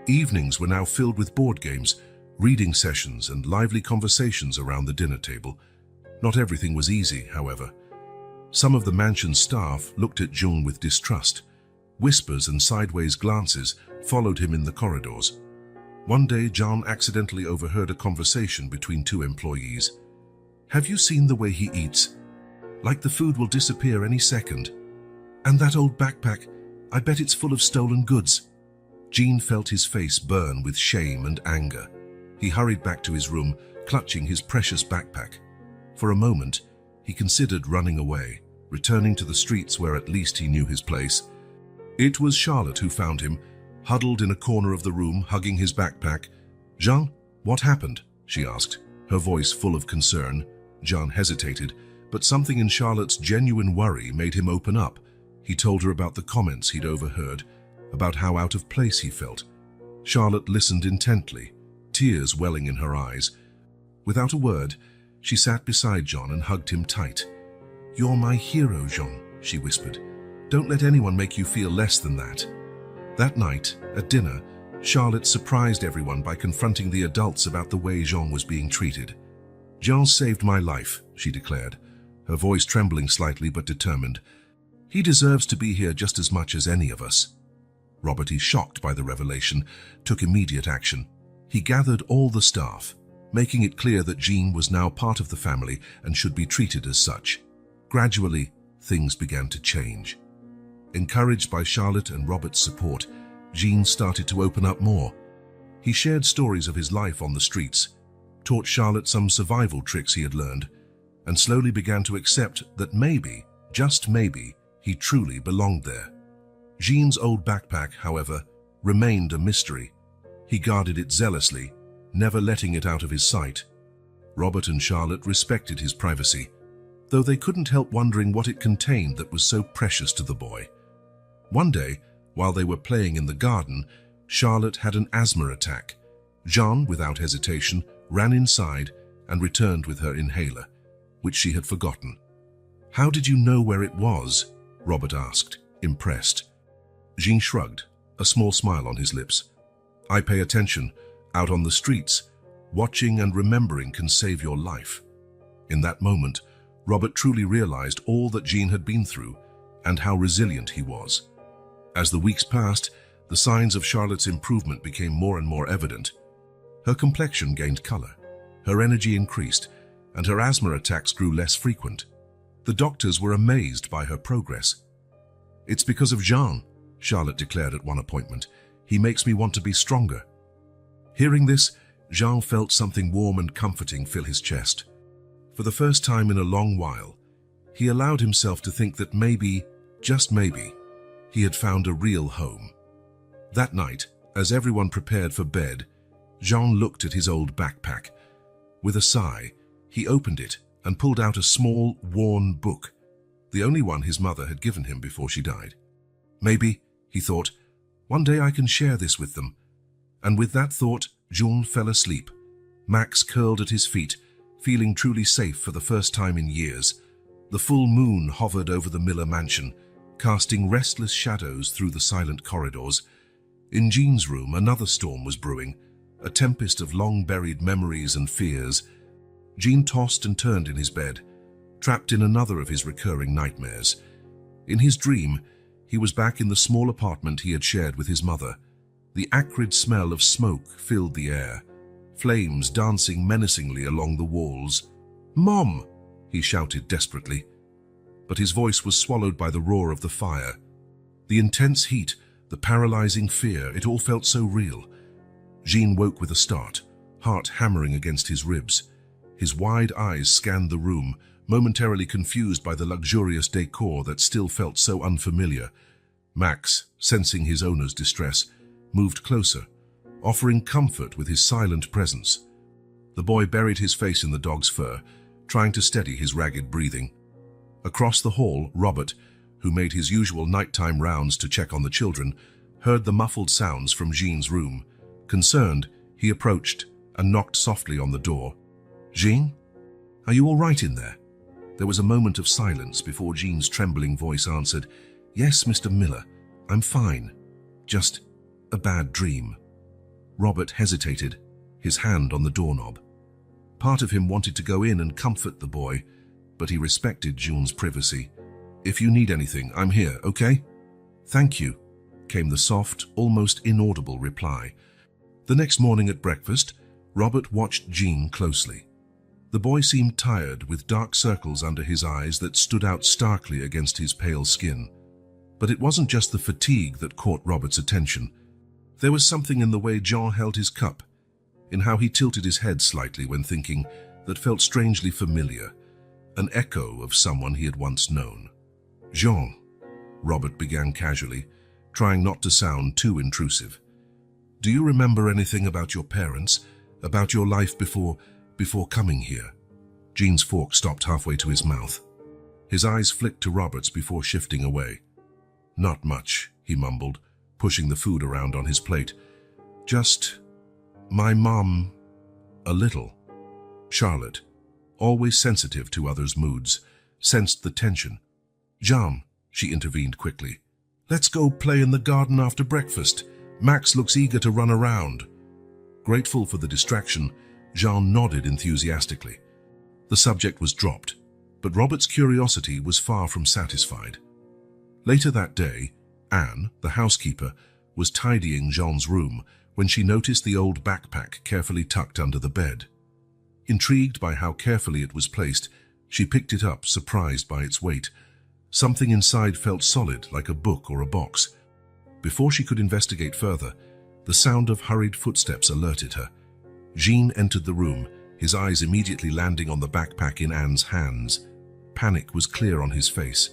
Evenings were now filled with board games, reading sessions, and lively conversations around the dinner table. Not everything was easy, however. Some of the mansion's staff looked at Jean with distrust. Whispers and sideways glances followed him in the corridors. One day, John accidentally overheard a conversation between two employees. "Have you seen the way he eats? Like the food will disappear any second. And that old backpack, I bet it's full of stolen goods." Jean felt his face burn with shame and anger. He hurried back to his room, clutching his precious backpack. For a moment, he considered running away, returning to the streets where at least he knew his place. It was Charlotte who found him, huddled in a corner of the room, hugging his backpack. "Jean, what happened?" she asked, her voice full of concern. Jean hesitated, but something in Charlotte's genuine worry made him open up. He told her about the comments he'd overheard, about how out of place he felt. Charlotte listened intently, tears welling in her eyes. Without a word, she sat beside John and hugged him tight. "You're my hero, Jean," she whispered. "Don't let anyone make you feel less than that." That night, at dinner, Charlotte surprised everyone by confronting the adults about the way Jean was being treated. "Jean saved my life," she declared, her voice trembling slightly but determined. "He deserves to be here just as much as any of us." Robert, shocked by the revelation, took immediate action. He gathered all the staff, making it clear that Jean was now part of the family and should be treated as such. Gradually, things began to change. Encouraged by Charlotte and Robert's support, Jean started to open up more. He shared stories of his life on the streets, taught Charlotte some survival tricks he had learned, and slowly began to accept that maybe, just maybe, he truly belonged there. Jean's old backpack, however, remained a mystery. He guarded it zealously, never letting it out of his sight. Robert and Charlotte respected his privacy, though they couldn't help wondering what it contained that was so precious to the boy. One day, while they were playing in the garden, Charlotte had an asthma attack. Jean, without hesitation, ran inside and returned with her inhaler, which she had forgotten. "How did you know where it was?" Robert asked, impressed. Jean shrugged, a small smile on his lips. "I pay attention. Out on the streets, watching and remembering can save your life." In that moment, Robert truly realized all that Jean had been through and how resilient he was. As the weeks passed, the signs of Charlotte's improvement became more and more evident. Her complexion gained color, her energy increased, and her asthma attacks grew less frequent. The doctors were amazed by her progress. "It's because of Jean," Charlotte declared at one appointment. "He makes me want to be stronger." Hearing this, Jean felt something warm and comforting fill his chest. For the first time in a long while, he allowed himself to think that maybe, just maybe, he had found a real home. That night, as everyone prepared for bed, Jean looked at his old backpack. With a sigh, he opened it and pulled out a small, worn book, the only one his mother had given him before she died. "Maybe," he thought, "one day I can share this with them." And with that thought, Jean fell asleep. Max curled at his feet, feeling truly safe for the first time in years. The full moon hovered over the Miller mansion, casting restless shadows through the silent corridors. In Jean's room, another storm was brewing, a tempest of long-buried memories and fears. Jean tossed and turned in his bed, trapped in another of his recurring nightmares. In his dream, he was back in the small apartment he had shared with his mother. The acrid smell of smoke filled the air, flames dancing menacingly along the walls. "Mom!" he shouted desperately. But his voice was swallowed by the roar of the fire. The intense heat, the paralyzing fear, it all felt so real. Jean woke with a start, heart hammering against his ribs. His wide eyes scanned the room, momentarily confused by the luxurious decor that still felt so unfamiliar. Max, sensing his owner's distress, moved closer, offering comfort with his silent presence. The boy buried his face in the dog's fur, trying to steady his ragged breathing. Across the hall, Robert, who made his usual nighttime rounds to check on the children, heard the muffled sounds from Jean's room. Concerned, he approached and knocked softly on the door. "Jean? Are you all right in there?" There was a moment of silence before Jean's trembling voice answered, "Yes, Mr. Miller, I'm fine. Just a bad dream." Robert hesitated, his hand on the doorknob. Part of him wanted to go in and comfort the boy, but he respected Jean's privacy. "If you need anything, I'm here, okay?" "Thank you," came the soft, almost inaudible reply. The next morning at breakfast, Robert watched Jean closely. The boy seemed tired, with dark circles under his eyes that stood out starkly against his pale skin. But it wasn't just the fatigue that caught Robert's attention. There was something in the way Jean held his cup, in how he tilted his head slightly when thinking, that felt strangely familiar, an echo of someone he had once known. "Jean," Robert began casually, trying not to sound too intrusive. "Do you remember anything about your parents, about your life before coming here?" Jean's fork stopped halfway to his mouth. His eyes flicked to Robert's before shifting away. "Not much," he mumbled, pushing the food around on his plate. "Just my mom, a little." Charlotte, always sensitive to others' moods, sensed the tension. "Jean," she intervened quickly, "let's go play in the garden after breakfast. Max looks eager to run around." Grateful for the distraction, Jean nodded enthusiastically. The subject was dropped, but Robert's curiosity was far from satisfied. Later that day, Anne, the housekeeper, was tidying Jean's room when she noticed the old backpack carefully tucked under the bed. Intrigued by how carefully it was placed, she picked it up, surprised by its weight. Something inside felt solid, like a book or a box. Before she could investigate further, the sound of hurried footsteps alerted her. Jean entered the room, his eyes immediately landing on the backpack in Anne's hands. Panic was clear on his face.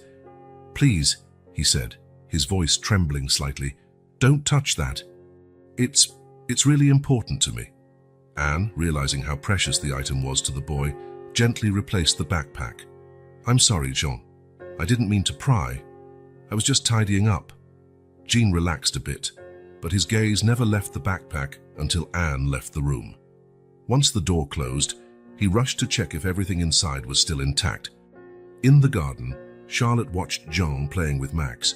"Please," he said, his voice trembling slightly, "don't touch that. It's really important to me." Anne, realizing how precious the item was to the boy, gently replaced the backpack. "I'm sorry, Jean. I didn't mean to pry. I was just tidying up." Jean relaxed a bit, but his gaze never left the backpack until Anne left the room. Once the door closed, he rushed to check if everything inside was still intact. In the garden, Charlotte watched Jean playing with Max.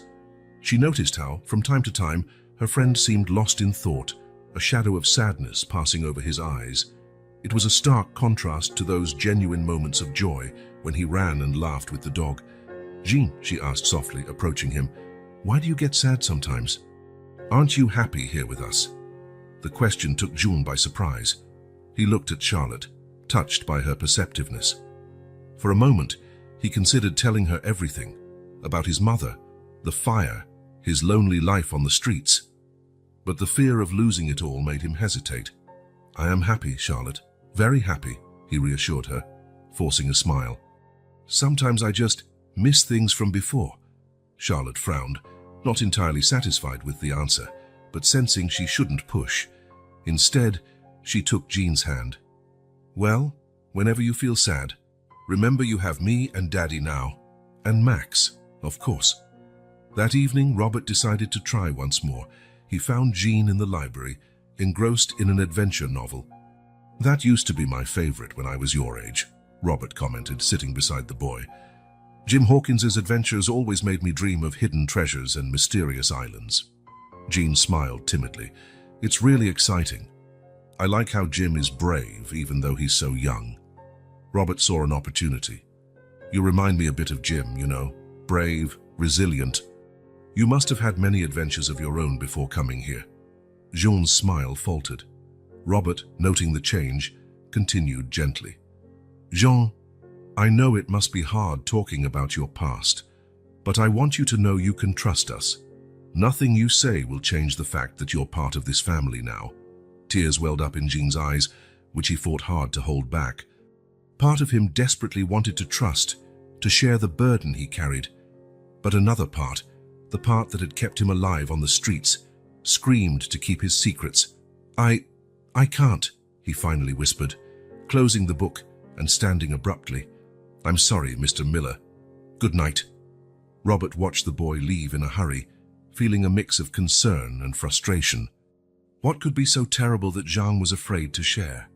She noticed how, from time to time, her friend seemed lost in thought, a shadow of sadness passing over his eyes. It was a stark contrast to those genuine moments of joy when he ran and laughed with the dog. "Jean," she asked softly, approaching him, "why do you get sad sometimes? Aren't you happy here with us?" The question took Jean by surprise. He looked at Charlotte, touched by her perceptiveness. For a moment, he considered telling her everything, about his mother, the fire, his lonely life on the streets. But the fear of losing it all made him hesitate. "I am happy, Charlotte, very happy," he reassured her, forcing a smile. "Sometimes I just miss things from before." Charlotte frowned, not entirely satisfied with the answer, but sensing she shouldn't push. Instead, she took Jean's hand. "Well, whenever you feel sad, remember you have me and Daddy now, and Max, of course." That evening, Robert decided to try once more. He found Jean in the library, engrossed in an adventure novel. "That used to be my favorite when I was your age," Robert commented, sitting beside the boy. "Jim Hawkins's adventures always made me dream of hidden treasures and mysterious islands." Jean smiled timidly. "It's really exciting. I like how Jim is brave, even though he's so young." Robert saw an opportunity. "You remind me a bit of Jim, you know, brave, resilient. You must have had many adventures of your own before coming here." Jean's smile faltered. Robert, noting the change, continued gently. "Jean, I know it must be hard talking about your past, but I want you to know you can trust us. Nothing you say will change the fact that you're part of this family now." Tears welled up in Jean's eyes, which he fought hard to hold back. Part of him desperately wanted to trust, to share the burden he carried. But another part, the part that had kept him alive on the streets, screamed to keep his secrets. I can't, he finally whispered, closing the book and standing abruptly. I'm sorry, Mr. Miller. Good night. Robert watched the boy leave in a hurry, feeling a mix of concern and frustration. What could be so terrible that Jean was afraid to share?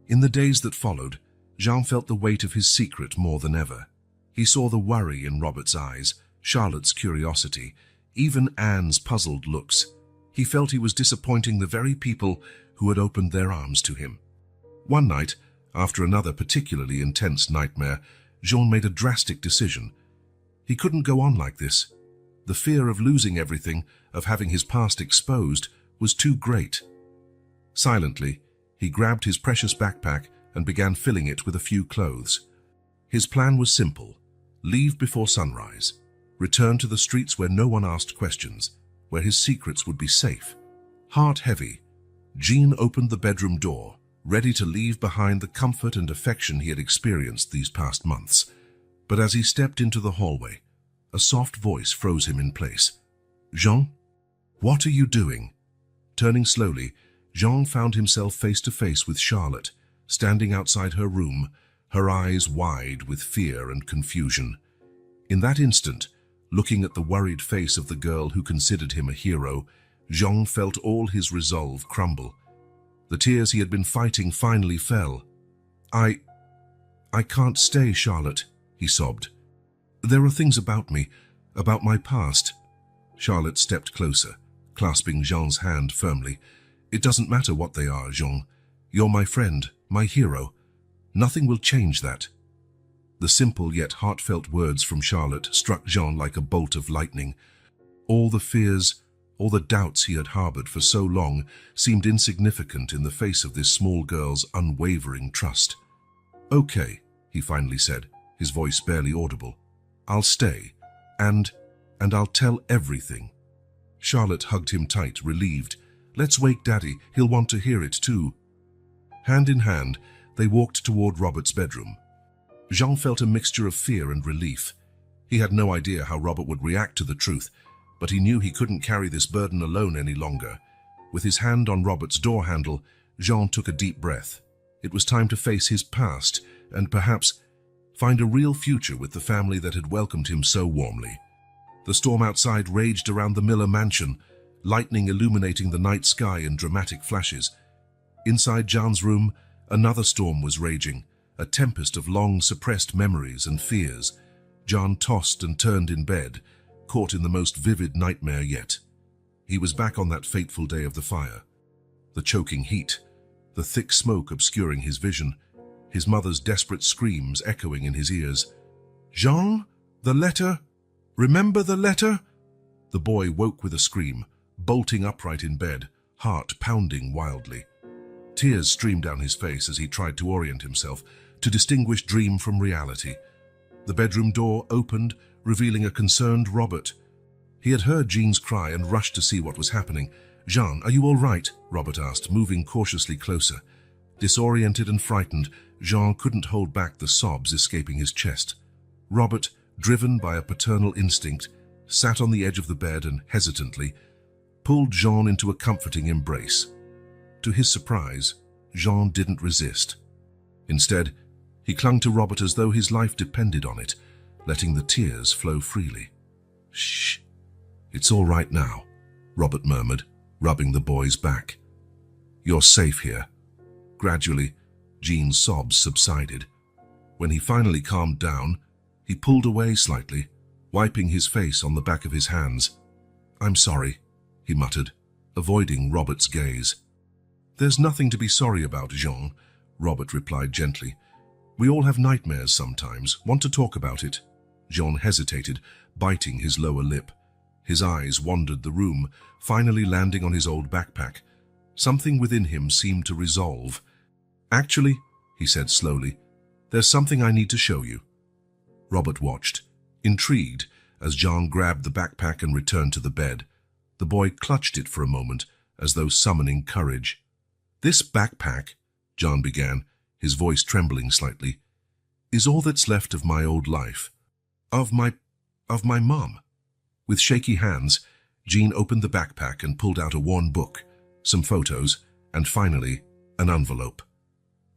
In the days that followed, Jean felt the weight of his secret more than ever. He saw the worry in Robert's eyes, Charlotte's curiosity, even Anne's puzzled looks. He felt he was disappointing the very people who had opened their arms to him. One night, after another particularly intense nightmare, Jean made a drastic decision. He couldn't go on like this. The fear of losing everything, of having his past exposed, was too great. Silently, he grabbed his precious backpack and began filling it with a few clothes. His plan was simple: leave before sunrise, return to the streets where no one asked questions, where his secrets would be safe. Heart heavy, Jean opened the bedroom door, ready to leave behind the comfort and affection he had experienced these past months. But as he stepped into the hallway, a soft voice froze him in place. Jean? What are you doing? Turning slowly, Jean found himself face to face with Charlotte, standing outside her room, her eyes wide with fear and confusion. In that instant, looking at the worried face of the girl who considered him a hero, Jean felt all his resolve crumble. The tears he had been fighting finally fell. I can't stay, Charlotte, he sobbed. There are things about me, about my past. Charlotte stepped closer, clasping Jean's hand firmly. It doesn't matter what they are, Jean. You're my friend, my hero. Nothing will change that. The simple yet heartfelt words from Charlotte struck Jean like a bolt of lightning. All the fears, all the doubts he had harbored for so long seemed insignificant in the face of this small girl's unwavering trust. Okay, he finally said, his voice barely audible. I'll stay, and I'll tell everything. Charlotte hugged him tight, relieved. Let's wake Daddy, he'll want to hear it too. Hand in hand, they walked toward Robert's bedroom. Jean felt a mixture of fear and relief. He had no idea how Robert would react to the truth, but he knew he couldn't carry this burden alone any longer. With his hand on Robert's door handle, Jean took a deep breath. It was time to face his past and perhaps find a real future with the family that had welcomed him so warmly. The storm outside raged around the Miller mansion, lightning illuminating the night sky in dramatic flashes. Inside Jean's room, another storm was raging, a tempest of long-suppressed memories and fears. Jean tossed and turned in bed, caught in the most vivid nightmare yet. He was back on that fateful day of the fire. The choking heat, the thick smoke obscuring his vision, his mother's desperate screams echoing in his ears. Jean, the letter? Remember the letter? The boy woke with a scream, bolting upright in bed, heart pounding wildly. Tears streamed down his face as he tried to orient himself, to distinguish dream from reality. The bedroom door opened, revealing a concerned Robert. He had heard Jean's cry and rushed to see what was happening. Jean, are you all right? Robert asked, moving cautiously closer. Disoriented and frightened, Jean couldn't hold back the sobs escaping his chest. Robert, driven by a paternal instinct, sat on the edge of the bed and, hesitantly, pulled Jean into a comforting embrace. To his surprise, Jean didn't resist. Instead, he clung to Robert as though his life depended on it, letting the tears flow freely. Shh, it's all right now, Robert murmured, rubbing the boy's back. You're safe here. Gradually, Jean's sobs subsided. When he finally calmed down, he pulled away slightly, wiping his face on the back of his hands. I'm sorry, he muttered, avoiding Robert's gaze. There's nothing to be sorry about, Jean, Robert replied gently. We all have nightmares sometimes. Want to talk about it? Jean hesitated, biting his lower lip. His eyes wandered the room, finally landing on his old backpack. Something within him seemed to resolve. Actually, he said slowly, there's something I need to show you. Robert watched, intrigued, as Jean grabbed the backpack and returned to the bed. The boy clutched it for a moment, as though summoning courage. This backpack, Jean began, his voice trembling slightly. is all that's left of my old life. Of my mom. With shaky hands, Jean opened the backpack and pulled out a worn book, some photos, and finally, an envelope.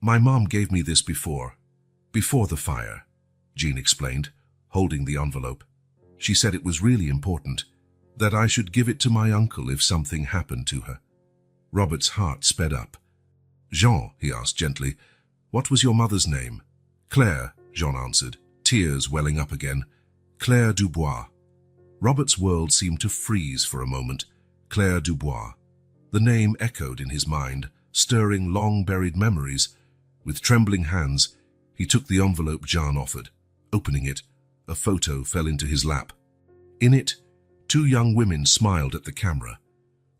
My mom gave me this before the fire, Jean explained, holding the envelope. She said it was really important, that I should give it to my uncle if something happened to her. Robert's heart sped up. Jean, he asked gently, what was your mother's name? Claire, Jean answered, tears welling up again. Claire Dubois. Robert's world seemed to freeze for a moment. Claire Dubois. The name echoed in his mind, stirring long-buried memories. With trembling hands, he took the envelope Jean offered. Opening it, a photo fell into his lap. In it, 2 young women smiled at the camera.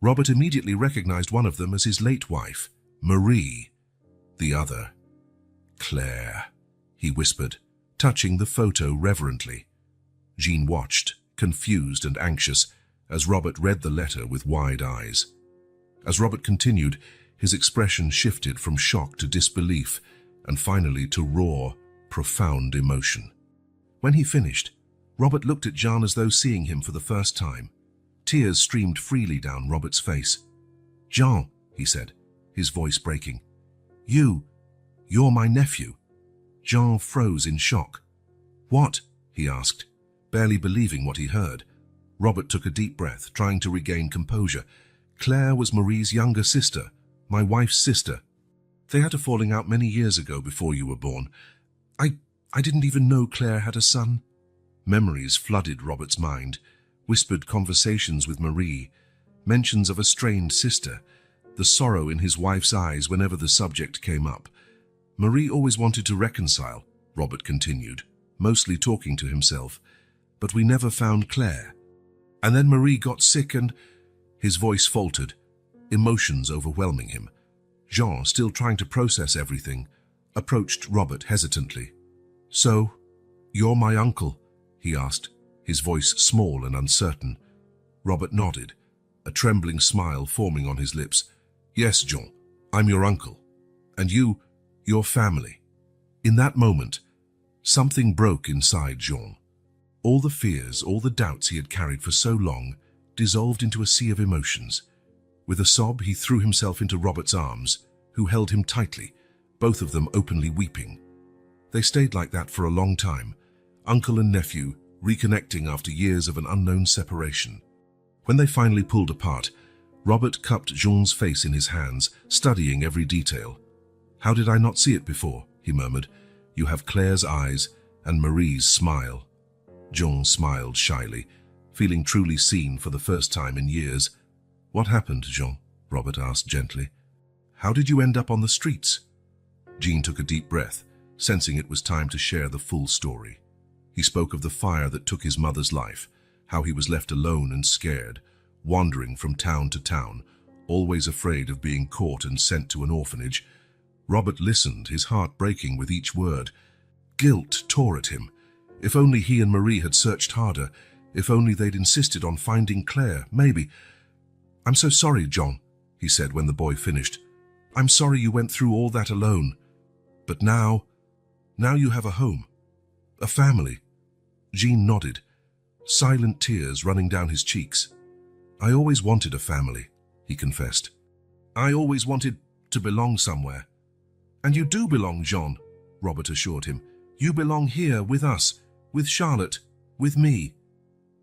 Robert immediately recognized one of them as his late wife, Marie. The other, Claire, he whispered, touching the photo reverently. Jean watched, confused and anxious, as Robert read the letter with wide eyes. As Robert continued, his expression shifted from shock to disbelief and finally to raw, profound emotion. When he finished, Robert looked at Jean as though seeing him for the first time. Tears streamed freely down Robert's face. Jean, he said, his voice breaking. You're my nephew. Jean froze in shock. What? He asked, barely believing what he heard. Robert took a deep breath, trying to regain composure. Claire was Marie's younger sister, my wife's sister. They had a falling out many years ago before you were born. I didn't even know Claire had a son. Memories flooded Robert's mind, whispered conversations with Marie, mentions of a strained sister, the sorrow in his wife's eyes whenever the subject came up. Marie always wanted to reconcile, Robert continued, mostly talking to himself, but we never found Claire. And then Marie got sick and... His voice faltered, emotions overwhelming him. Jean, still trying to process everything, approached Robert hesitantly. So, you're my uncle? He asked, his voice small and uncertain. Robert nodded, a trembling smile forming on his lips. Yes, Jean, I'm your uncle. And you, your family. In that moment, something broke inside Jean. All the fears, all the doubts he had carried for so long, dissolved into a sea of emotions. With a sob, he threw himself into Robert's arms, who held him tightly, both of them openly weeping. They stayed like that for a long time, uncle and nephew reconnecting after years of an unknown separation. When they finally pulled apart, Robert cupped Jean's face in his hands, studying every detail. How did I not see it before? He murmured. You have Claire's eyes and Marie's smile. Jean smiled shyly, feeling truly seen for the first time in years. What happened, Jean? Robert asked gently. How did you end up on the streets? Jean took a deep breath, sensing it was time to share the full story. He spoke of the fire that took his mother's life, how he was left alone and scared, wandering from town to town, always afraid of being caught and sent to an orphanage. Robert listened, his heart breaking with each word. Guilt tore at him. If only he and Marie had searched harder, if only they'd insisted on finding Claire, maybe. I'm so sorry, John, he said when the boy finished. I'm sorry you went through all that alone. But now you have a home, a family. Jean nodded, silent tears running down his cheeks. I always wanted a family, he confessed. I always wanted to belong somewhere. And you do belong, Jean, Robert assured him. You belong here with us, with Charlotte, with me.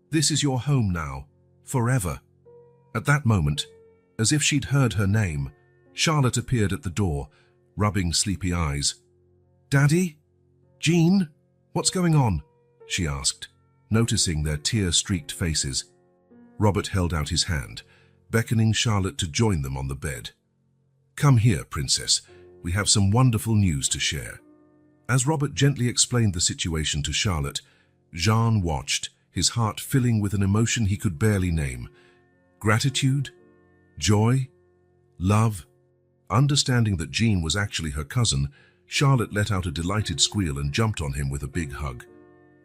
This is your home now, forever. At that moment, as if she'd heard her name, Charlotte appeared at the door, rubbing sleepy eyes. Daddy? Jean? What's going on? She asked, noticing their tear-streaked faces. Robert held out his hand, beckoning Charlotte to join them on the bed. Come here, Princess. We have some wonderful news to share. As Robert gently explained the situation to Charlotte, Jean watched, his heart filling with an emotion he could barely name. Gratitude? Joy? Love? Understanding that Jean was actually her cousin, Charlotte let out a delighted squeal and jumped on him with a big hug.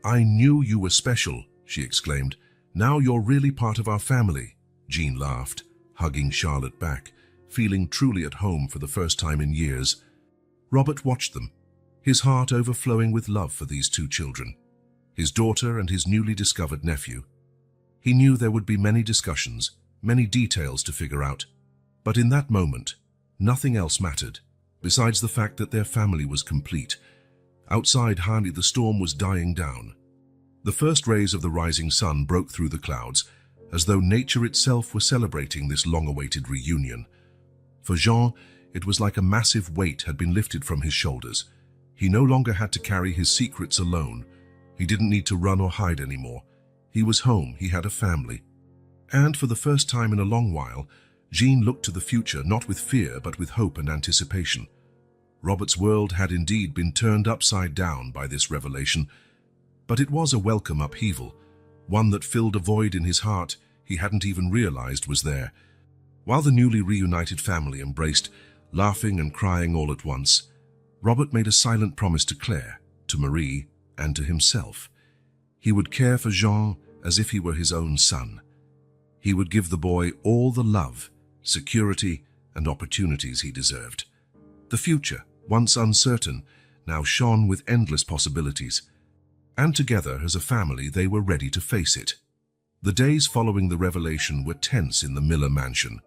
I knew you were special, she exclaimed. Now you're really part of our family. Jean laughed, hugging Charlotte back, feeling truly at home for the first time in years. Robert watched them, his heart overflowing with love for these two children, his daughter and his newly discovered nephew. He knew there would be many discussions, many details to figure out, but in that moment, nothing else mattered, besides the fact that their family was complete. Outside Hani, the storm was dying down. The first rays of the rising sun broke through the clouds, as though nature itself were celebrating this long-awaited reunion. For Jean, it was like a massive weight had been lifted from his shoulders. He no longer had to carry his secrets alone. He didn't need to run or hide anymore. He was home, he had a family. And for the first time in a long while, Jean looked to the future not with fear but with hope and anticipation. Robert's world had indeed been turned upside down by this revelation, but it was a welcome upheaval, one that filled a void in his heart he hadn't even realized was there. While the newly reunited family embraced, laughing and crying all at once, Robert made a silent promise to Claire, to Marie, and to himself. He would care for Jean as if he were his own son. He would give the boy all the love, security, and opportunities he deserved. The future, once uncertain, now shone with endless possibilities, and together as a family they were ready to face it. The days following the revelation were tense in the Miller mansion.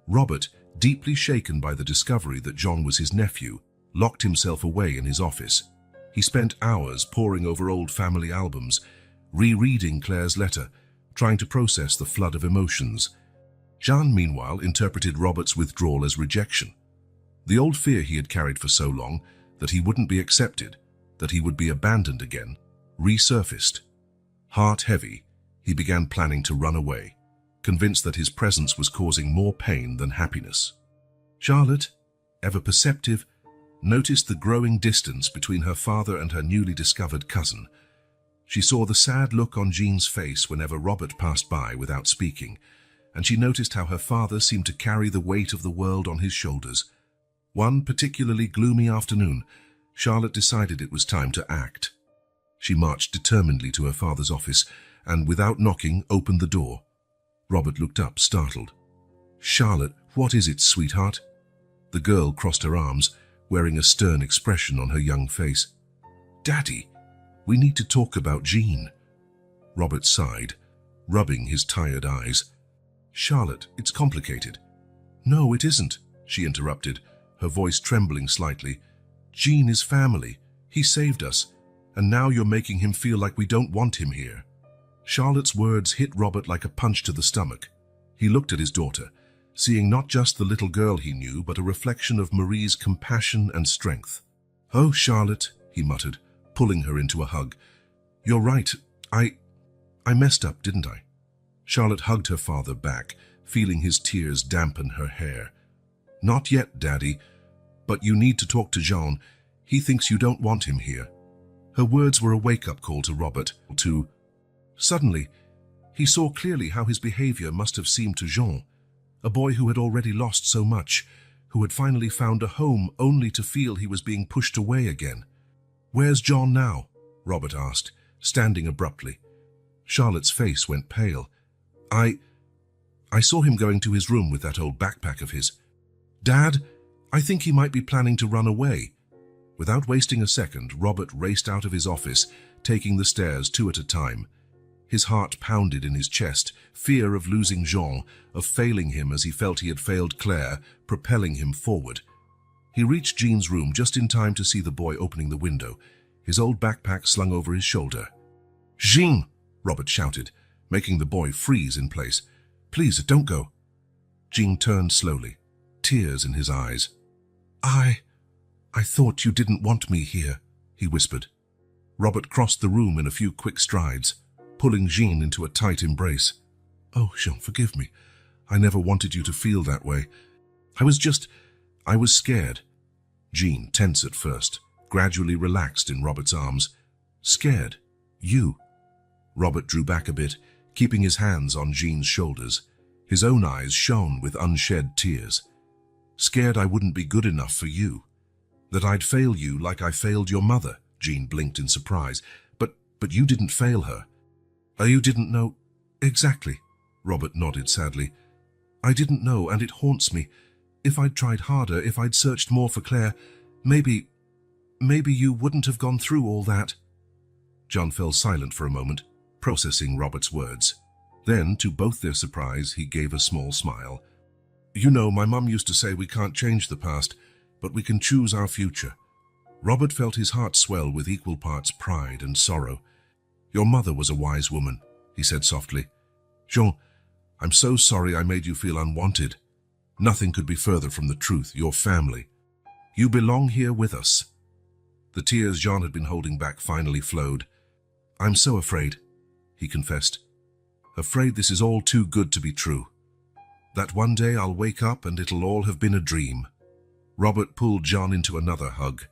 Robert, deeply shaken by the discovery that John was his nephew, locked himself away in his office. He spent hours poring over old family albums, rereading Claire's letter, trying to process the flood of emotions. Jean, meanwhile, interpreted Robert's withdrawal as rejection. The old fear he had carried for so long, that he wouldn't be accepted, that he would be abandoned again, resurfaced. Heart heavy, he began planning to run away, convinced that his presence was causing more pain than happiness. Charlotte, ever perceptive, noticed the growing distance between her father and her newly discovered cousin. She saw the sad look on Jean's face whenever Robert passed by without speaking, and she noticed how her father seemed to carry the weight of the world on his shoulders. One particularly gloomy afternoon, Charlotte decided it was time to act. She marched determinedly to her father's office and, without knocking, opened the door. Robert looked up, startled. "Charlotte, what is it, sweetheart?" The girl crossed her arms, wearing a stern expression on her young face. "Daddy, we need to talk about Jean." Robert sighed, rubbing his tired eyes. "Charlotte, it's complicated." "No, it isn't," she interrupted, her voice trembling slightly. "Jean is family. He saved us, and now you're making him feel like we don't want him here." Charlotte's words hit Robert like a punch to the stomach. He looked at his daughter, seeing not just the little girl he knew, but a reflection of Marie's compassion and strength. "Oh, Charlotte," he muttered, pulling her into a hug. "You're right. I messed up, didn't I?" Charlotte hugged her father back, feeling his tears dampen her hair. "Not yet, Daddy, but you need to talk to Jean. He thinks you don't want him here." Her words were a wake-up call to Robert, Suddenly, he saw clearly how his behavior must have seemed to Jean, a boy who had already lost so much, who had finally found a home only to feel he was being pushed away again. "Where's John now?" Robert asked, standing abruptly. Charlotte's face went pale. I saw him going to his room with that old backpack of his." "Dad, I think he might be planning to run away." Without wasting a second, Robert raced out of his office, taking the stairs 2 at a time. His heart pounded in his chest, fear of losing Jean, of failing him as he felt he had failed Claire, propelling him forward. He reached Jean's room just in time to see the boy opening the window, his old backpack slung over his shoulder. "Jean!" Robert shouted, making the boy freeze in place. "Please, don't go." Jean turned slowly, tears in his eyes. I thought you didn't want me here," he whispered. Robert crossed the room in a few quick strides, pulling Jean into a tight embrace. "Oh, Jean, forgive me. I never wanted you to feel that way. I was scared." Jean, tense at first, gradually relaxed in Robert's arms. "Scared? You?" Robert drew back a bit, keeping his hands on Jean's shoulders. His own eyes shone with unshed tears. "Scared I wouldn't be good enough for you. That I'd fail you like I failed your mother." Jean blinked in surprise. But you didn't fail her." "Oh, you didn't know?" "Exactly," Robert nodded sadly. "I didn't know, and it haunts me. If I'd tried harder, if I'd searched more for Claire, maybe maybe you wouldn't have gone through all that. John fell silent for a moment, processing Robert's words. Then, to both their surprise, he gave a small smile. You know, my mum used to say we can't change the past, but we can choose our future. Robert felt his heart swell with equal parts pride and sorrow. Your mother was a wise woman, he said softly. Jean, I'm so sorry I made you feel unwanted. Nothing could be further from the truth, your family. You belong here with us. The tears Jean had been holding back finally flowed. I'm so afraid, he confessed. Afraid this is all too good to be true. That one day I'll wake up and it'll all have been a dream. Robert pulled Jean into another hug,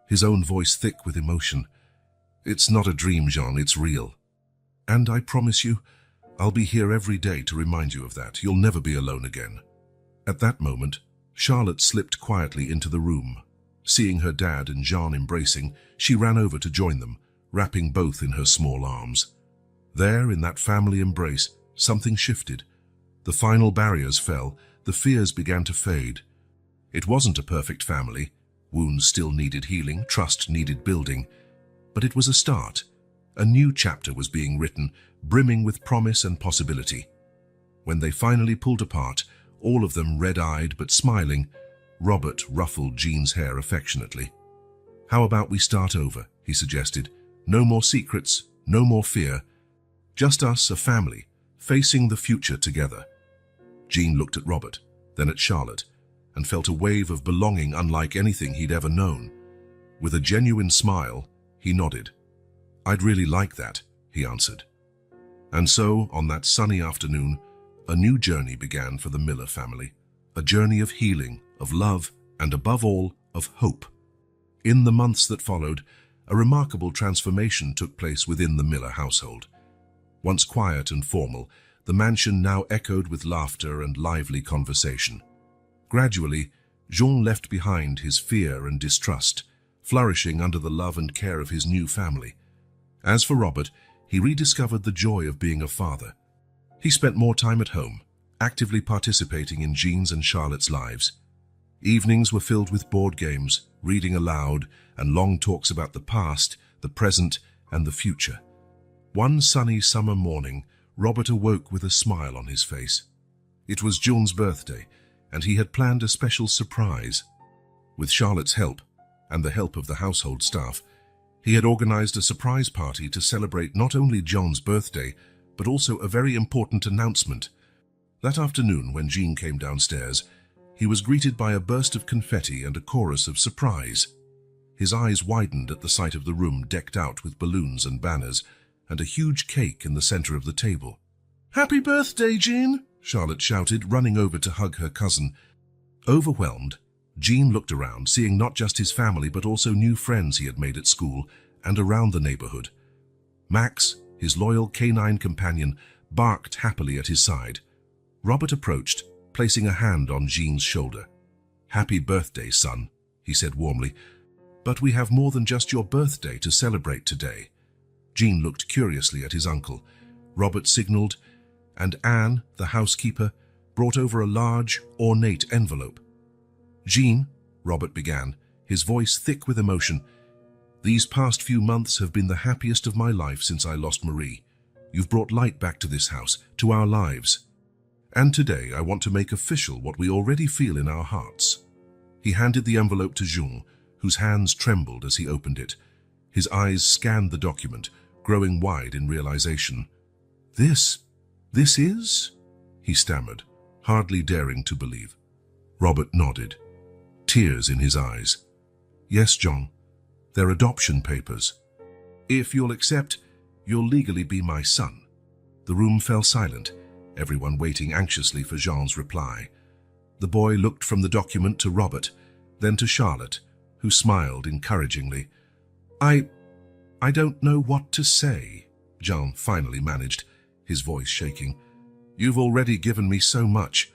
his own voice thick with emotion. It's not a dream, Jean, it's real. And I promise you, I'll be here every day to remind you of that. You'll never be alone again. At that moment, Charlotte slipped quietly into the room. Seeing her dad and Jean embracing, she ran over to join them, wrapping both in her small arms. There, in that family embrace, something shifted. The final barriers fell, the fears began to fade. It wasn't a perfect family. Wounds still needed healing, trust needed building. But it was a start. A new chapter was being written, brimming with promise and possibility. When they finally pulled apart, all of them red-eyed but smiling, Robert ruffled Jean's hair affectionately. How about we start over, he suggested. No more secrets, no more fear. Just us, a family, facing the future together. Jean looked at Robert, then at Charlotte, and felt a wave of belonging unlike anything he'd ever known. With a genuine smile, he nodded. I'd really like that, he answered. And so, on that sunny afternoon, a new journey began for the Miller family. A journey of healing, of love, and above all, of hope. In the months that followed, a remarkable transformation took place within the Miller household. Once quiet and formal, the mansion now echoed with laughter and lively conversation. Gradually, Jean left behind his fear and distrust, flourishing under the love and care of his new family. As for Robert, he rediscovered the joy of being a father. He spent more time at home, actively participating in Jean's and Charlotte's lives. Evenings were filled with board games, reading aloud, and long talks about the past, the present, and the future. One sunny summer morning, Robert awoke with a smile on his face. It was Jean's birthday, and he had planned a special surprise. With Charlotte's help, and the help of the household staff, he had organized a surprise party to celebrate not only Jean's birthday, but also a very important announcement. That afternoon, when Jean came downstairs, he was greeted by a burst of confetti and a chorus of surprise. His eyes widened at the sight of the room decked out with balloons and banners, and a huge cake in the center of the table. "Happy birthday, Jean!" Charlotte shouted, running over to hug her cousin. Overwhelmed, Jean looked around, seeing not just his family but also new friends he had made at school and around the neighborhood. Max, his loyal canine companion, barked happily at his side. Robert approached, placing a hand on Jean's shoulder. "Happy birthday, son," he said warmly. "But we have more than just your birthday to celebrate today." Jean looked curiously at his uncle. Robert signaled, and Anne, the housekeeper, brought over a large, ornate envelope. "Jean," Robert began, his voice thick with emotion, "these past few months have been the happiest of my life since I lost Marie. You've brought light back to this house, to our lives. And today I want to make official what we already feel in our hearts." He handed the envelope to Jean, whose hands trembled as he opened it. His eyes scanned the document, growing wide in realization. This is?" he stammered, hardly daring to believe. Robert nodded, tears in his eyes. "Yes, John, they're adoption papers. If you'll accept, you'll legally be my son." The room fell silent, everyone waiting anxiously for Jean's reply. The boy looked from the document to Robert, then to Charlotte, who smiled encouragingly. I don't know what to say," Jean finally managed, his voice shaking. "You've already given me so much.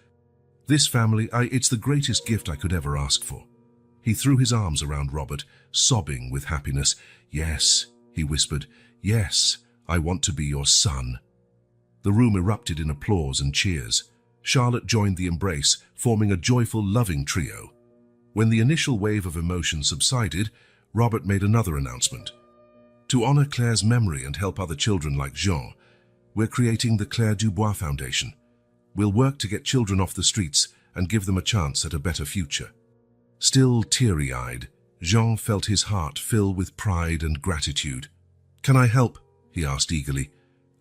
This family, it's the greatest gift I could ever ask for." He threw his arms around Robert, sobbing with happiness. "Yes," he whispered, "yes, I want to be your son." The room erupted in applause and cheers. Charlotte joined the embrace, forming a joyful, loving trio. When the initial wave of emotion subsided, Robert made another announcement. To honor Claire's memory and help other children like Jean, we're creating the Claire Dubois Foundation. We'll work to get children off the streets and give them a chance at a better future. Still teary-eyed, Jean felt his heart fill with pride and gratitude. "Can I help?" he asked eagerly.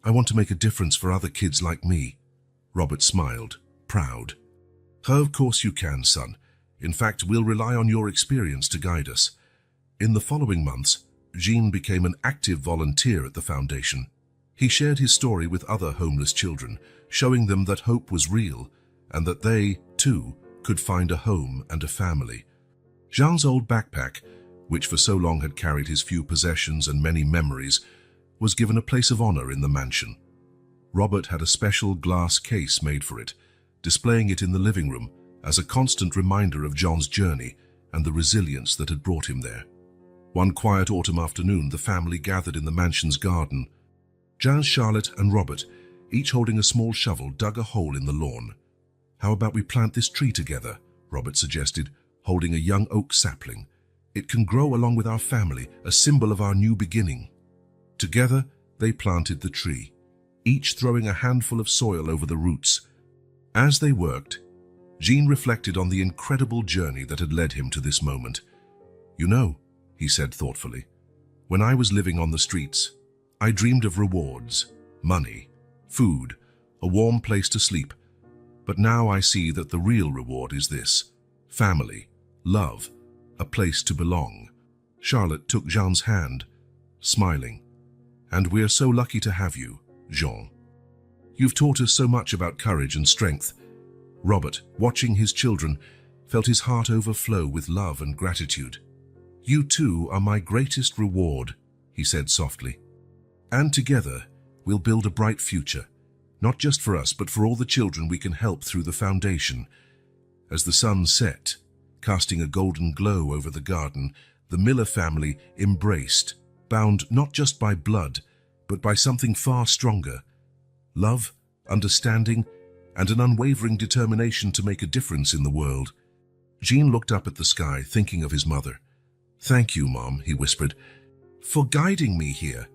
"I want to make a difference for other kids like me." Robert smiled, proud. "Of course you can, son. In fact, we'll rely on your experience to guide us." In the following months, Jean became an active volunteer at the foundation. He shared his story with other homeless children, showing them that hope was real and that they, too, could find a home and a family. Jean's old backpack, which for so long had carried his few possessions and many memories, was given a place of honor in the mansion. Robert had a special glass case made for it, displaying it in the living room as a constant reminder of John's journey and the resilience that had brought him there. One quiet autumn afternoon, the family gathered in the mansion's garden. Jean, Charlotte, and Robert, each holding a small shovel, dug a hole in the lawn. "How about we plant this tree together?" Robert suggested, holding a young oak sapling. "It can grow along with our family, a symbol of our new beginning." Together, they planted the tree, each throwing a handful of soil over the roots. As they worked, Jean reflected on the incredible journey that had led him to this moment. "You know," he said thoughtfully, "when I was living on the streets, I dreamed of rewards, money, food, a warm place to sleep. But now I see that the real reward is this: family, love, a place to belong." Charlotte took Jean's hand, smiling. "And we're so lucky to have you, Jean. You've taught us so much about courage and strength." Robert, watching his children, felt his heart overflow with love and gratitude. "You too are my greatest reward," he said softly. "And together, we'll build a bright future, not just for us, but for all the children we can help through the foundation." As the sun set, casting a golden glow over the garden, the Miller family embraced, bound not just by blood, but by something far stronger: love, understanding, and an unwavering determination to make a difference in the world. Jean looked up at the sky, thinking of his mother. "Thank you, Mom," he whispered, "for guiding me here."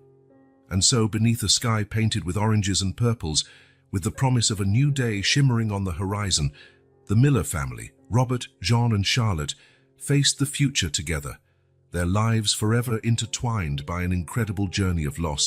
And so, beneath a sky painted with oranges and purples, with the promise of a new day shimmering on the horizon, the Miller family, Robert, Jean, and Charlotte, faced the future together, their lives forever intertwined by an incredible journey of loss,